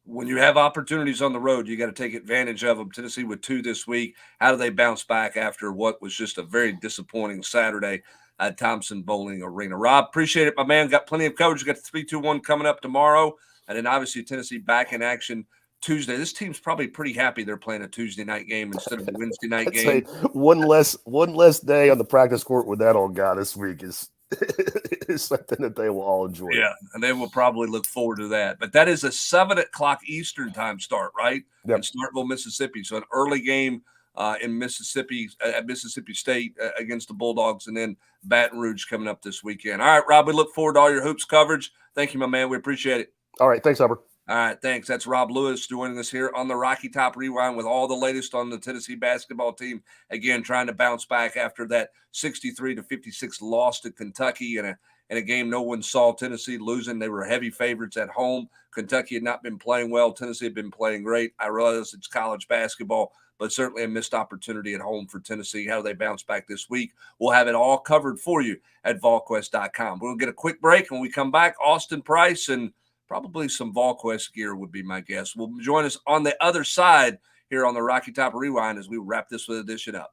When you have opportunities on the road, you got to take advantage of them. Tennessee with 2 this week. How do they bounce back after what was just a very disappointing Saturday at Thompson Bowling Arena? Rob, appreciate it, my man. Got plenty of coverage. We got the 3-2-1 coming up tomorrow. And then obviously Tennessee back in action Tuesday. This team's probably pretty happy they're playing a Tuesday night game instead of a Wednesday night game. One less day on the practice court with that old guy this week is something that they will all enjoy. Yeah, and they will probably look forward to that. But that is a 7:00 Eastern time start, right? Yep. In Starkville, Mississippi. So an early game in Mississippi at Mississippi State against the Bulldogs, and then Baton Rouge coming up this weekend. All right, Rob, we look forward to all your hoops coverage. Thank you, my man. We appreciate it. All right, thanks, Hubbard. All right, thanks. That's Rob Lewis joining us here on the Rocky Top Rewind with all the latest on the Tennessee basketball team. Again, trying to bounce back after that 63-56 loss to Kentucky in a game no one saw Tennessee losing. They were heavy favorites at home. Kentucky had not been playing well. Tennessee had been playing great. I realize it's college basketball, but certainly a missed opportunity at home for Tennessee. How do they bounce back this week? We'll have it all covered for you at VolQuest.com. We'll get a quick break. When we come back, Austin Price and probably some VolQuest gear would be my guess. Will join us on the other side here on the Rocky Top Rewind as we wrap this edition up.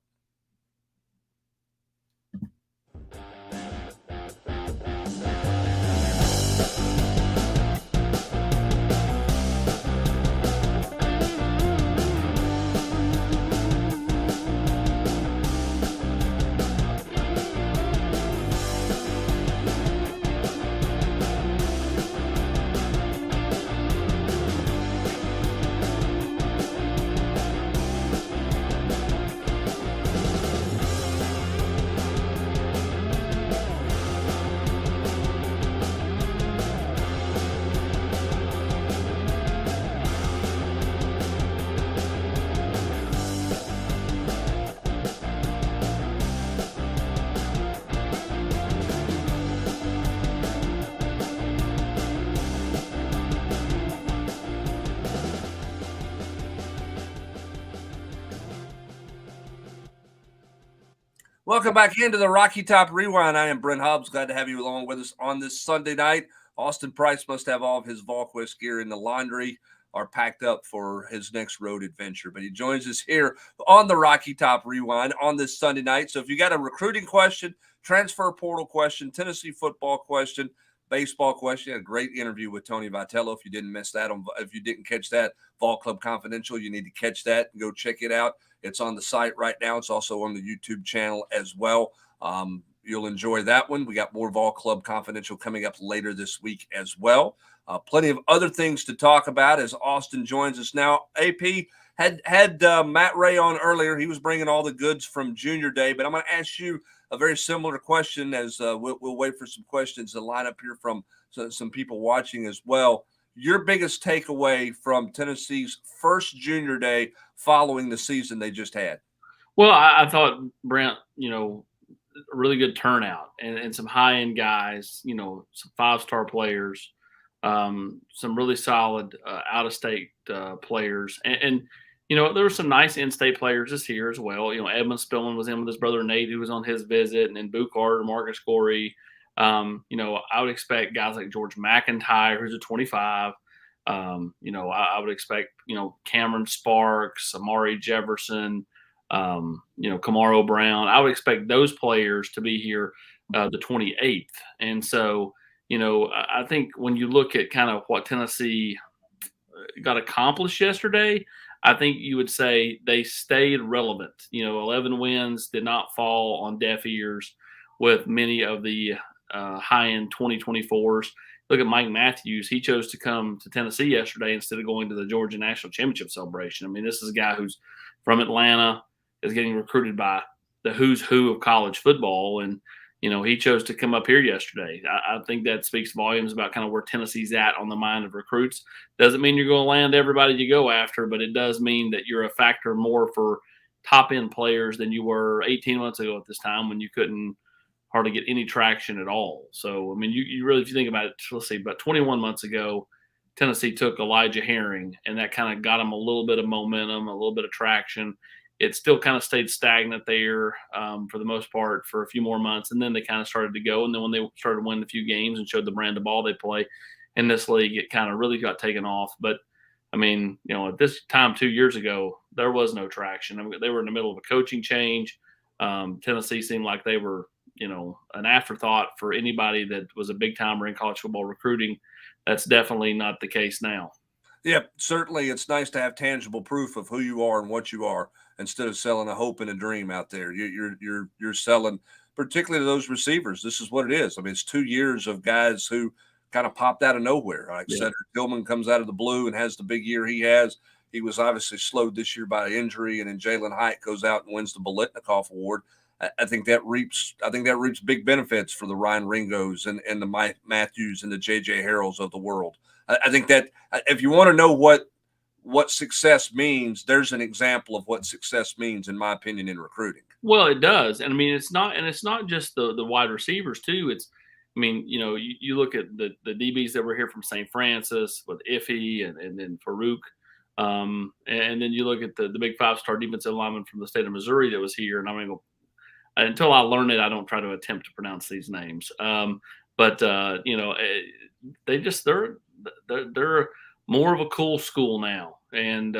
Welcome back into the Rocky Top Rewind. I am Brent Hubbs. Glad to have you along with us on this Sunday night. Austin Price must have all of his VolQuest gear in the laundry or packed up for his next road adventure. But he joins us here on the Rocky Top Rewind on this Sunday night. So if you got a recruiting question, transfer portal question, Tennessee football question, baseball question, a great interview with Tony Vitello. If you didn't miss that, if you didn't catch that, Vol Club Confidential, you need to catch that and go check it out. It's on the site right now. It's also on the YouTube channel as well. You'll enjoy that one. We got more Vol Club Confidential coming up later this week as well. Plenty of other things to talk about as Austin joins us now. AP had Matt Ray on earlier. He was bringing all the goods from Junior Day, but I'm going to ask you a very similar question as we'll wait for some questions to line up here from some people watching as well. Your biggest takeaway from Tennessee's first Junior Day following the season they just had? Well, I thought, Brent, a really good turnout and some high-end guys, some five-star players, some really solid out-of-state players. And there were some nice in-state players this year as well. Edmund Spillman was in with his brother Nate, who was on his visit, and then Boo Carter, Marcus Gorey. I would expect guys like George McIntyre, who's a 25. I would expect, Cameron Sparks, Amari Jefferson, Kamaro Brown. I would expect those players to be here the 28th. And so, I think when you look at kind of what Tennessee got accomplished yesterday, I think you would say they stayed relevant. 11 wins did not fall on deaf ears with many of the high-end 2024s. Look at Mike Matthews. He chose to come to Tennessee yesterday instead of going to the Georgia National Championship celebration. I mean, this is a guy who's from Atlanta, is getting recruited by the who's who of college football. And, he chose to come up here yesterday. I think that speaks volumes about kind of where Tennessee's at on the mind of recruits. Doesn't mean you're going to land everybody you go after, but it does mean that you're a factor more for top-end players than you were 18 months ago at this time when you couldn't hardly get any traction at all. So, I mean, you really, if you think about it, let's see, about 21 months ago, Tennessee took Elijah Herring, and that kind of got them a little bit of momentum, a little bit of traction. It still kind of stayed stagnant there for the most part for a few more months, and then they kind of started to go. And then when they started winning a few games and showed the brand of ball they play in this league, it kind of really got taken off. But, I mean, at this time 2 years ago, there was no traction. I mean, they were in the middle of a coaching change. Tennessee seemed like they were an afterthought for anybody that was a big timer in college football recruiting. That's definitely not the case now. Yeah, certainly it's nice to have tangible proof of who you are and what you are instead of selling a hope and a dream out there. You're selling, particularly to those receivers. This is what it is. I mean, it's 2 years of guys who kind of popped out of nowhere. Like Cedric Tillman comes out of the blue and has the big year he has. He was obviously slowed this year by injury, and then Jalen Hyatt goes out and wins the Biletnikoff Award. I think that reaps big benefits for the Ryan Ringos and the Mike Matthews and the J.J. Harrells of the world. I think that if you want to know what success means, there's an example of what success means, in my opinion, in recruiting. Well, it does, and I mean, it's not just the wide receivers too. I mean, you look at the DBs that were here from St. Francis with Iffy and then Farouk, and then you look at the big 5-star defensive lineman from the state of Missouri that was here. And I'm going to go until I learn it. I don't try to attempt to pronounce these names. But they're more of a cool school now, and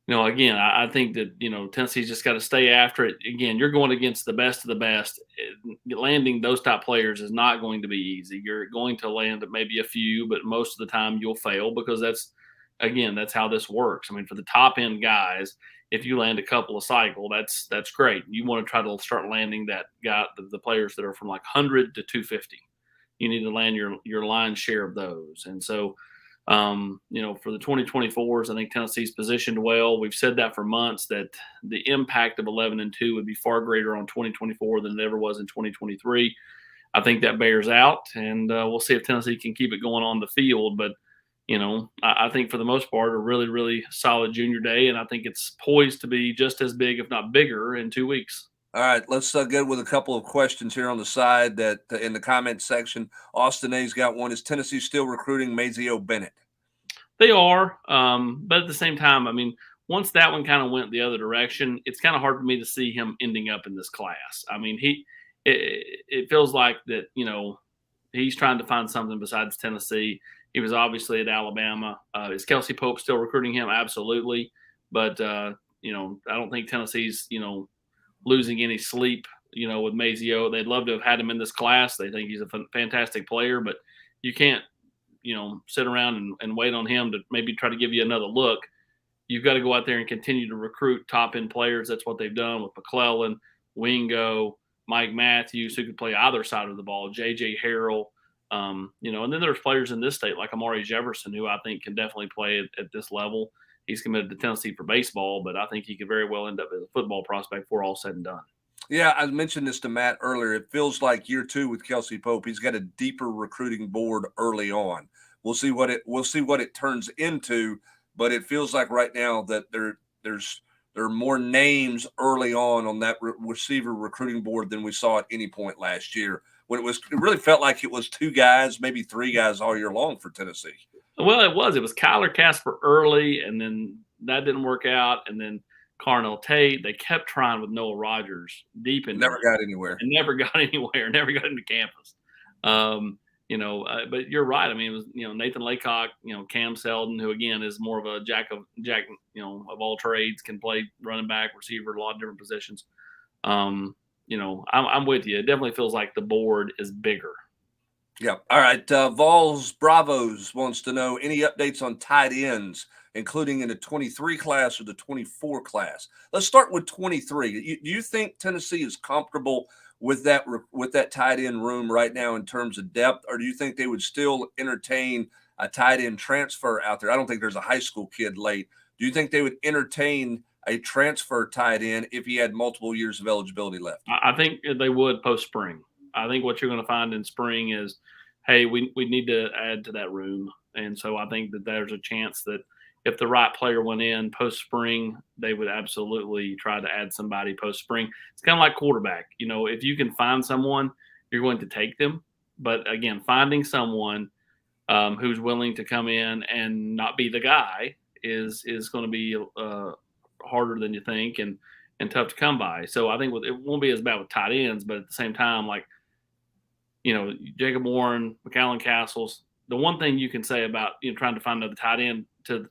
again, I think that Tennessee's just got to stay after it. Again, you're going against the best of the best. Landing those top players is not going to be easy. You're going to land maybe a few, but most of the time you'll fail because that's how this works. I mean, for the top end guys, if you land a couple a cycle, that's great. You want to try to start landing that guy, the players that are from like 100 to 250. You need to land your lion's share of those. And so, for the 2024s, I think Tennessee's positioned well. We've said that for months, that the impact of 11-2 would be far greater on 2024 than it ever was in 2023. I think that bears out, and we'll see if Tennessee can keep it going on the field. But, I think for the most part, a really, really solid junior day, and I think it's poised to be just as big, if not bigger, in 2 weeks. All right, let's get with a couple of questions here on the side that in the comment section. Austin A's got one. Is Tennessee still recruiting Mazeo Bennett? They are, but at the same time, I mean, once that one kind of went the other direction, it's kind of hard for me to see him ending up in this class. I mean, it feels like that, he's trying to find something besides Tennessee. He was obviously at Alabama. Is Kelsey Pope still recruiting him? Absolutely. But, I don't think Tennessee's, losing any sleep, with Mazeo. They'd love to have had him in this class. They think he's a fantastic player, but you can't, sit around and wait on him to maybe try to give you another look. You've got to go out there and continue to recruit top-end players. That's what they've done with McClellan, Wingo, Mike Matthews, who could play either side of the ball, J.J. Harrell. And then there's players in this state like Amari Jefferson, who I think can definitely play at this level. He's committed to Tennessee for baseball, but I think he could very well end up as a football prospect before all said and done. Yeah, I mentioned this to Matt earlier. It feels like year 2 with Kelsey Pope. He's got a deeper recruiting board early on. We'll see what it turns into, but it feels like right now that there are more names early on that receiver recruiting board than we saw at any point last year. When it really felt like it was 2 guys, maybe 3 guys all year long for Tennessee. Well, it was Kyler Casper early, and then that didn't work out, and then Carnell Tate. They kept trying with Noah Rogers deep in. Never got anywhere. Never got into campus. But you're right. I mean, it was Nathan Laycock, Cam Selden, who again is more of a jack of all trades, can play running back, receiver, a lot of different positions. I'm with you. It definitely feels like the board is bigger. Yeah. All right. Vols Bravos wants to know any updates on tight ends, including in the 23 class or the 24 class. Let's start with 23. Do you think Tennessee is comfortable with that tight end room right now in terms of depth, or do you think they would still entertain a tight end transfer out there? I don't think there's a high school kid late. Do you think they would entertain a transfer tight end if he had multiple years of eligibility left? I think they would post spring. I think what you're going to find in spring is, hey, we need to add to that room. And so I think that there's a chance that if the right player went in post-spring, they would absolutely try to add somebody post-spring. It's kind of like quarterback. If you can find someone, you're going to take them. But, again, finding someone who's willing to come in and not be the guy is going to be harder than you think and tough to come by. So I think it won't be as bad with tight ends, but at the same time, like, Jacob Warren, McAllen Castles, the one thing you can say about trying to find another tight end to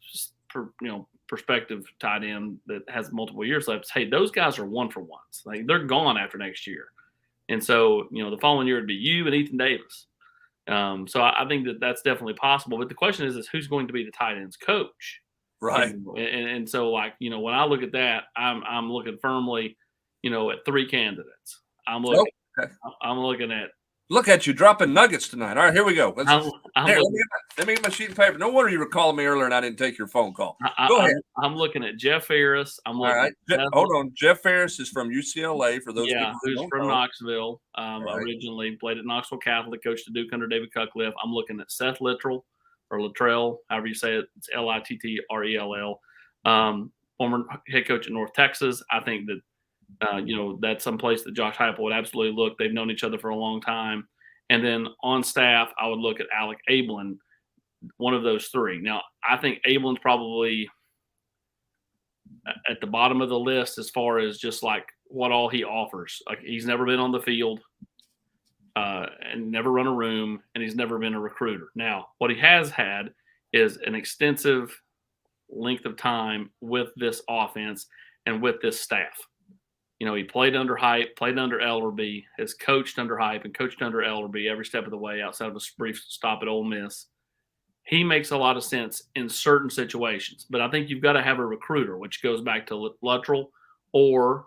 prospective tight end that has multiple years left is, hey, those guys are 1-for-1s. Like, they're gone after next year. And so, the following year it'd be you and Ethan Davis. So I think that that's definitely possible. But the question is who's going to be the tight ends coach? Right. And so, like, when I look at that, I'm looking firmly, at 3 candidates. I'm looking at. Look at you dropping nuggets tonight. All right, here we go. Let me get my sheet of paper. No wonder you were calling me earlier and I didn't take your phone call. Go ahead. I'm looking at Jeff Ferris. All right. Hold on. Jeff Ferris is from UCLA, for those people who who's don't from know. Knoxville. Originally played at Knoxville Catholic, coached at Duke under David Cutcliffe. I'm looking at Seth Littrell or Littrell, however you say it. It's Littrell. Former head coach at North Texas. I think that, that's some place that Josh Heupel would absolutely look. They've known each other for a long time. And then on staff, I would look at Alec Ablin, one of those three. Now, I think Ablin's probably at the bottom of the list as far as just like what all he offers. Like, he's never been on the field and never run a room, and he's never been a recruiter. Now, what he has had is an extensive length of time with this offense and with this staff. He played under Hype, played under Ellerby, has coached under Hype and coached under Ellerby every step of the way outside of a brief stop at Ole Miss. He makes a lot of sense in certain situations, but I think you've got to have a recruiter, which goes back to Luttrell or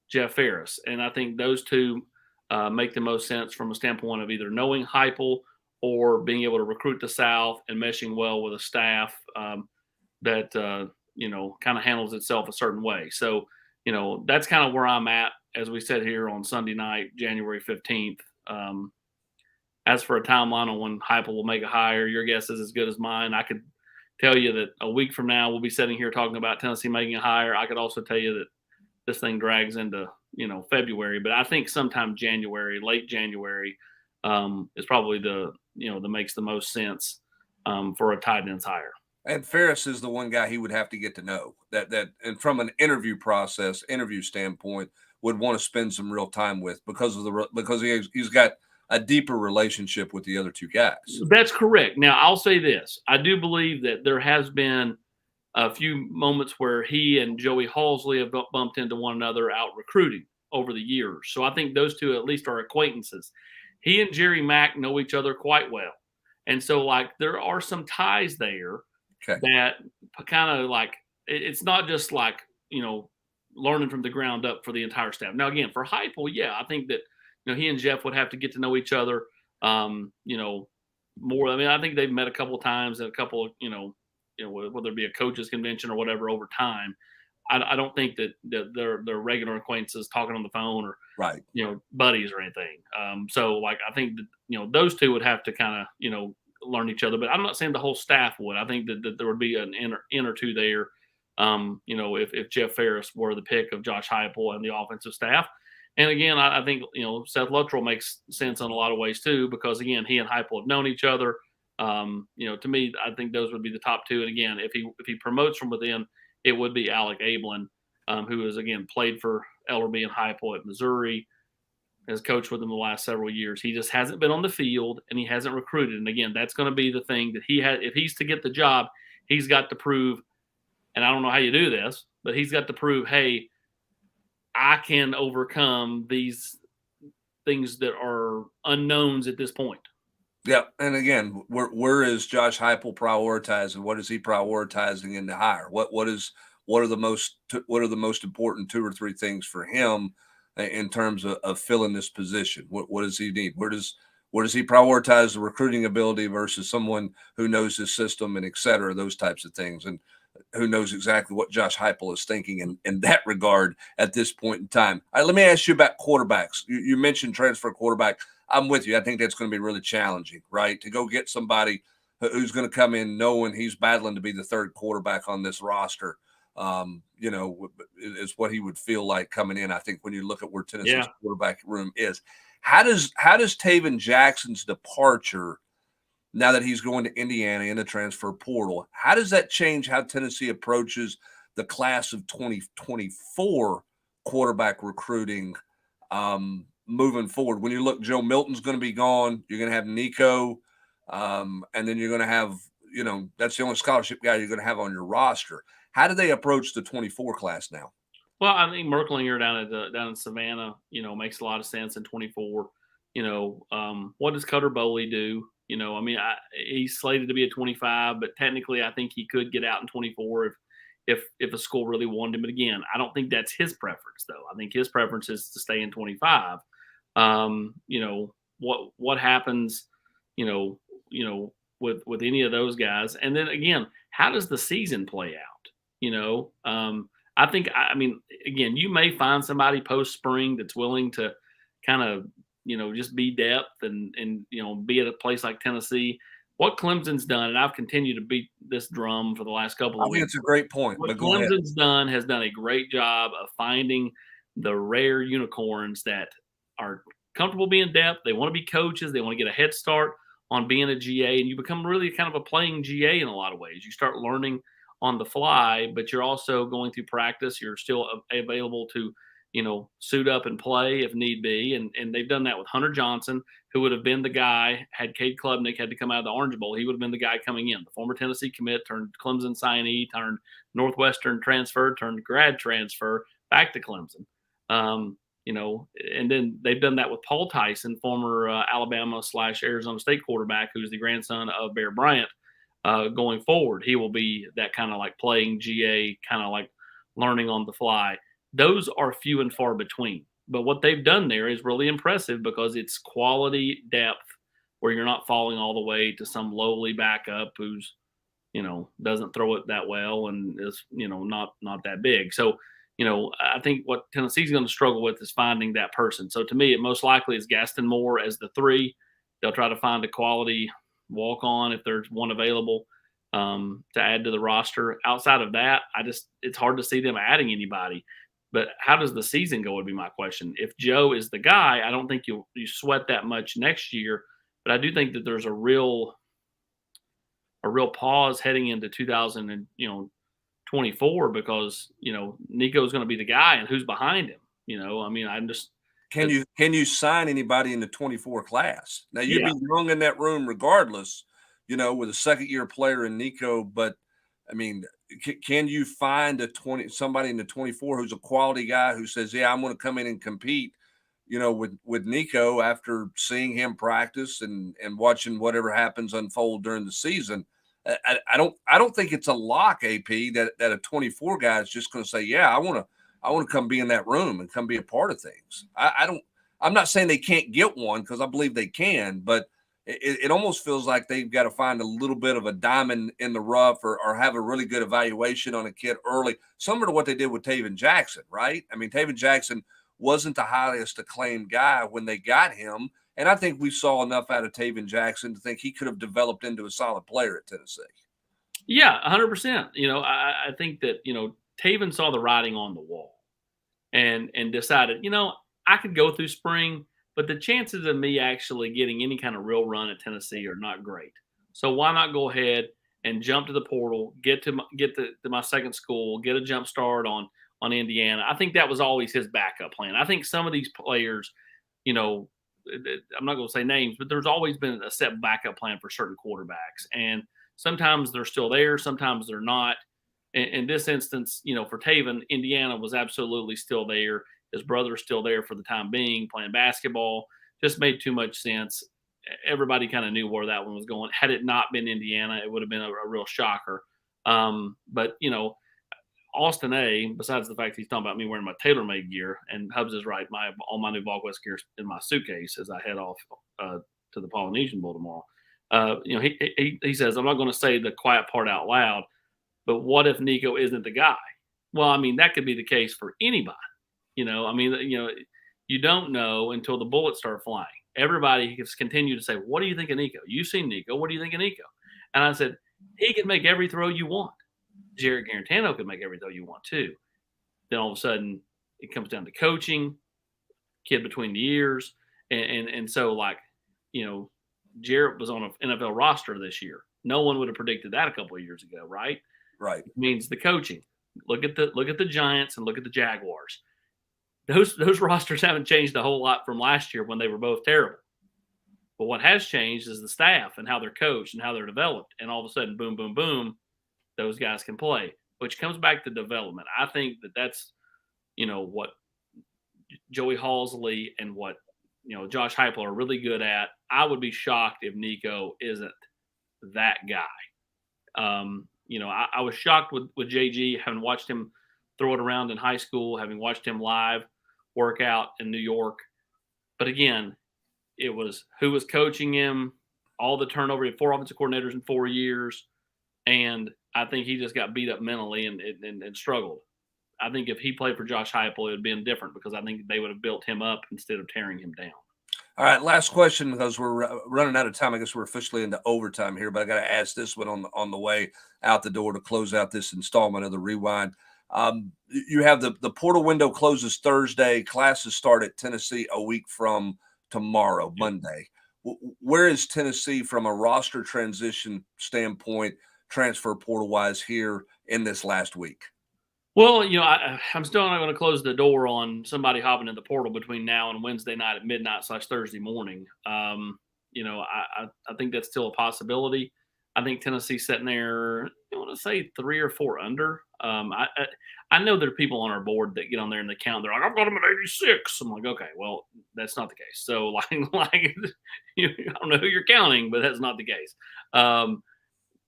Jeff Ferris. And I think those two make the most sense from a standpoint of either knowing Heupel or being able to recruit the South and meshing well with a staff that kind of handles itself a certain way. So, that's kind of where I'm at as we sit here on Sunday night, January 15th. As for a timeline on when Heupel will make a hire, your guess is as good as mine. I could tell you that a week from now we'll be sitting here talking about Tennessee making a hire. I could also tell you that this thing drags into February, but I think sometime January, late January, is probably that makes the most sense for a tight ends hire. And Ferris is the one guy he would have to get to know that and from an interview standpoint, would want to spend some real time with because he's got a deeper relationship with the other two guys. That's correct. Now, I'll say this. I do believe that there has been a few moments where he and Joey Halsley have bumped into one another out recruiting over the years. So I think those two at least are acquaintances. He and Jerry Mack know each other quite well. And so, there are some ties there that kind of it's not just learning from the ground up for the entire staff. Now, again, for Heupel, yeah, I think that he and Jeff would have to get to know each other, more. I mean, I think they've met a couple of times at a couple of, whether it be a coaches convention or whatever over time. I don't think that they're regular acquaintances talking on the phone or, right, buddies or anything. So I think that, those two would have to kind of, learn each other. But I'm not saying the whole staff would. I think that there would be an in or two there, if Jeff Ferris were the pick of Josh Heupel and the offensive staff. And again, I think, Seth Luttrell makes sense in a lot of ways too, because again, he and Heupel have known each other. To me, I think those would be the top two. And again, if he promotes from within, it would be Alec Ablin, who has again played for Ellerby and Heupel at Missouri, has coached with him the last several years. He just hasn't been on the field and he hasn't recruited. And again, that's going to be the thing that he had. If he's to get the job, he's got to prove, and I don't know how you do this, but he's got to prove, hey, I can overcome these things that are unknowns at this point. Yeah, and again, where is Josh Heupel prioritizing? What is he prioritizing in the hire? What are the most important 2 or 3 things for him in terms of filling this position? What does he need? Where does he prioritize the recruiting ability versus someone who knows his system and et cetera, those types of things, and who knows exactly what Josh Heupel is thinking in that regard at this point in time. All right, let me ask you about quarterbacks. You mentioned transfer quarterback. I'm with you. I think that's going to be really challenging, right? To go get somebody who's going to come in knowing he's battling to be the 3rd quarterback on this roster, is what he would feel like coming in. I think when you look at where Tennessee's quarterback room is, how does Taven Jackson's departure, now that he's going to Indiana in the transfer portal, how does that change how Tennessee approaches the class of 2024 quarterback recruiting moving forward? When you look, Joe Milton's going to be gone. You're going to have Nico, and then you're going to have, that's the only scholarship guy you're going to have on your roster. How do they approach the 24 class now? Well, I think Merklinger down in Savannah, makes a lot of sense in 24. What does Cutter Boley do? He's slated to be a 25, but technically I think he could get out in 24 if a school really wanted him. But again, I don't think that's his preference, though. I think his preference is to stay in 25. What happens, with any of those guys? And then again, how does the season play out? I think, again, you may find somebody post spring that's willing to kind of, just be depth and be at a place like Tennessee. what Clemson's done, and I've continued to beat this drum for the last couple I of think weeks. it's a great point, What but go ahead. Clemson's done has done a great job of finding the rare unicorns that are comfortable being depth. They want to be coaches. They want to get a head start on being a GA, and you become really kind of a playing GA in a lot of ways. You start learning on the fly, but you're also going through practice. You're still available to, suit up and play if need be. And they've done that with Hunter Johnson, who would have been the guy had Cade Klubnik had to come out of the Orange Bowl. He would have been the guy coming in. The former Tennessee commit turned Clemson signee, turned Northwestern transfer, turned grad transfer back to Clemson. And then they've done that with Paul Tyson, former Alabama/Arizona State quarterback, who's the grandson of Bear Bryant. Going forward, he will be that kind of like playing GA, kind of like learning on the fly. Those are few and far between. But what they've done there is really impressive because it's quality depth where you're not falling all the way to some lowly backup who's, doesn't throw it that well and is, not that big. So, I think what Tennessee's going to struggle with is finding that person. So to me, it most likely is Gaston Moore as the 3. They'll try to find a quality walk-on if there's one available to add to the roster. Outside of that, it's hard to see them adding anybody. But how does the season go would be my question. If Joe is the guy, I don't think you sweat that much next year. But I do think that there's a real pause heading into 2024 because, Nico's going to be the guy and who's behind him. I'm just – Can you sign anybody in the 24 class? Now, you'd be young in that room regardless, with a second-year player in Nico. But, can you find somebody in the 24 who's a quality guy who says, yeah, I'm going to come in and compete, with Nico after seeing him practice and watching whatever happens unfold during the season? I don't think it's a lock, AP, that a 24 guy is just going to say, yeah, I want to come be in that room and come be a part of things. I'm not saying they can't get one because I believe they can, but it almost feels like they've got to find a little bit of a diamond in the rough or have a really good evaluation on a kid early, similar to what they did with Taven Jackson, right? Taven Jackson wasn't the highest acclaimed guy when they got him. And I think we saw enough out of Taven Jackson to think he could have developed into a solid player at Tennessee. Yeah, 100%. I think that, Taven saw the writing on the wall and decided, I could go through spring, but the chances of me actually getting any kind of real run at Tennessee are not great. So why not go ahead and jump to the portal, get to my second school, get a jump start on Indiana. I think that was always his backup plan. I think some of these players, I'm not going to say names, but there's always been a set backup plan for certain quarterbacks. And sometimes they're still there, sometimes they're not. In this instance, for Taven, Indiana was absolutely still there. His brother's still there for the time being, playing basketball. Just made too much sense. Everybody kind of knew where that one was going. Had it not been Indiana, it would have been a real shocker. But, Austin A., besides the fact he's talking about me wearing my TaylorMade gear, and Hubs is right, all my new VolQuest gear in my suitcase as I head off to the Polynesian Bowl tomorrow. He says, I'm not going to say the quiet part out loud, but what if Nico isn't the guy? Well, that could be the case for anybody. You don't know until the bullets start flying. Everybody has continued to say, what do you think of Nico? You've seen Nico. What do you think of Nico? And I said, he can make every throw you want. Jared Garantano could make every throw you want too. Then all of a sudden it comes down to coaching, kid between the ears. And so Jared was on an NFL roster this year. No one would have predicted that a couple of years ago, right? Right. It means the coaching. Look at the Giants and look at the Jaguars. Those rosters haven't changed a whole lot from last year when they were both terrible. But what has changed is the staff and how they're coached and how they're developed. And all of a sudden, boom, boom, boom, those guys can play, which comes back to development. I think that's, what Joey Halsley and what, Josh Heupel are really good at. I would be shocked if Nico isn't that guy. I was shocked with JG, having watched him throw it around in high school, having watched him live work out in New York. But again, it was who was coaching him, all the turnover. He had 4 offensive coordinators in 4 years. And I think he just got beat up mentally and struggled. I think if he played for Josh Heupel, it would have been different because I think they would have built him up instead of tearing him down. All right, last question because we're running out of time. I guess we're officially into overtime here, but I got to ask this one on the way out the door to close out this installment of the Rewind. You have the portal window closes Thursday. Classes start at Tennessee a week from tomorrow, Monday. Where is Tennessee from a roster transition standpoint, transfer portal wise, here in this last week? Well, I'm still not going to close the door on somebody hopping in the portal between now and Wednesday night at midnight / Thursday morning. I think that's still a possibility. I think Tennessee's sitting there, I want to say 3 or 4 under. I know there are people on our board that get on there and they count. They're like, I've got them at 86. I'm like, okay, well, that's not the case. So, like I don't know who you're counting, but that's not the case.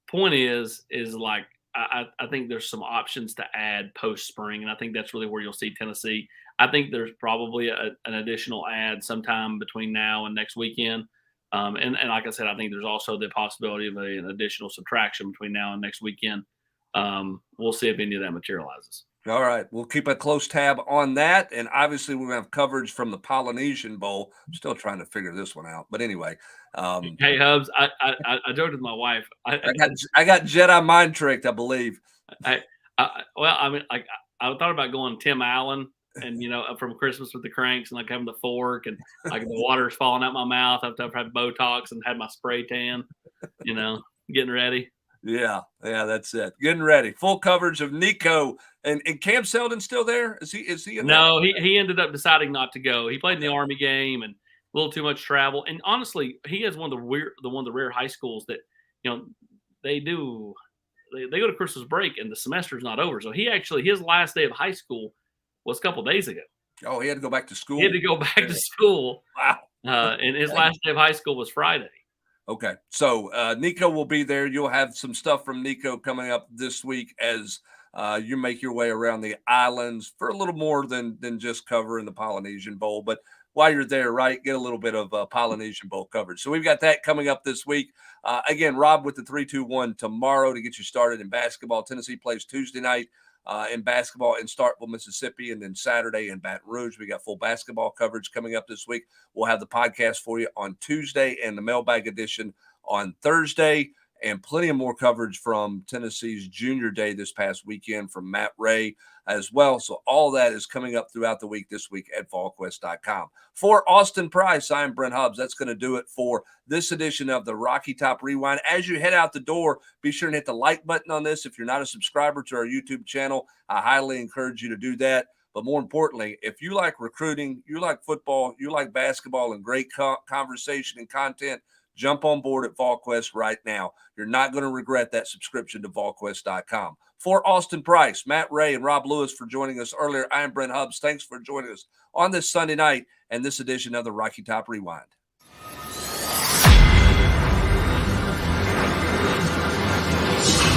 Point is like, I think there's some options to add post spring, and I think that's really where you'll see Tennessee. I think there's probably an additional add sometime between now and next weekend. And like I said, I think there's also the possibility of an additional subtraction between now and next weekend. We'll see if any of that materializes. All right. We'll keep a close tab on that. And obviously, we're going to have coverage from the Polynesian Bowl. I'm still trying to figure this one out. But anyway. Hey, Hubs, I joked with my wife. I got Jedi mind tricked, I believe. I thought about going Tim Allen and, from Christmas with the Cranks and like having the fork and like the water's falling out my mouth after I've had Botox and had my spray tan, getting ready. Yeah, that's it. Getting ready. Full coverage of Nico and Cam Seldon still there? Is he in No, he ended up deciding not to go. He played in the Army game and a little too much travel. And honestly, he is one of the rare high schools that, they go to Christmas break and the semester's not over. So his last day of high school was a couple of days ago. Oh, he had to go back to school. He had to go back to school. Wow. And his last day of high school was Friday. Okay. So Nico will be there. You'll have some stuff from Nico coming up this week as you make your way around the islands for a little more than just covering the Polynesian Bowl. But while you're there, right, get a little bit of Polynesian Bowl coverage. So we've got that coming up this week. Again, Rob with the 3-2-1 tomorrow to get you started in basketball. Tennessee plays Tuesday night in basketball in Starkville, Mississippi, and then Saturday in Baton Rouge. We got full basketball coverage coming up this week. We'll have the podcast for you on Tuesday and the mailbag edition on Thursday, and plenty of more coverage from Tennessee's Junior Day this past weekend from Matt Ray as well. So all that is coming up throughout the week this week at VolQuest.com. For Austin Price, I'm Brent Hubbs. That's going to do it for this edition of the Rocky Top Rewind. As you head out the door, be sure and hit the like button on this. If you're not a subscriber to our YouTube channel, I highly encourage you to do that. But more importantly, if you like recruiting, you like football, you like basketball and great conversation and content, jump on board at VolQuest right now. You're not going to regret that subscription to VolQuest.com. For Austin Price, Matt Ray, and Rob Lewis for joining us earlier, I am Brent Hubbs. Thanks for joining us on this Sunday night and this edition of the Rocky Top Rewind.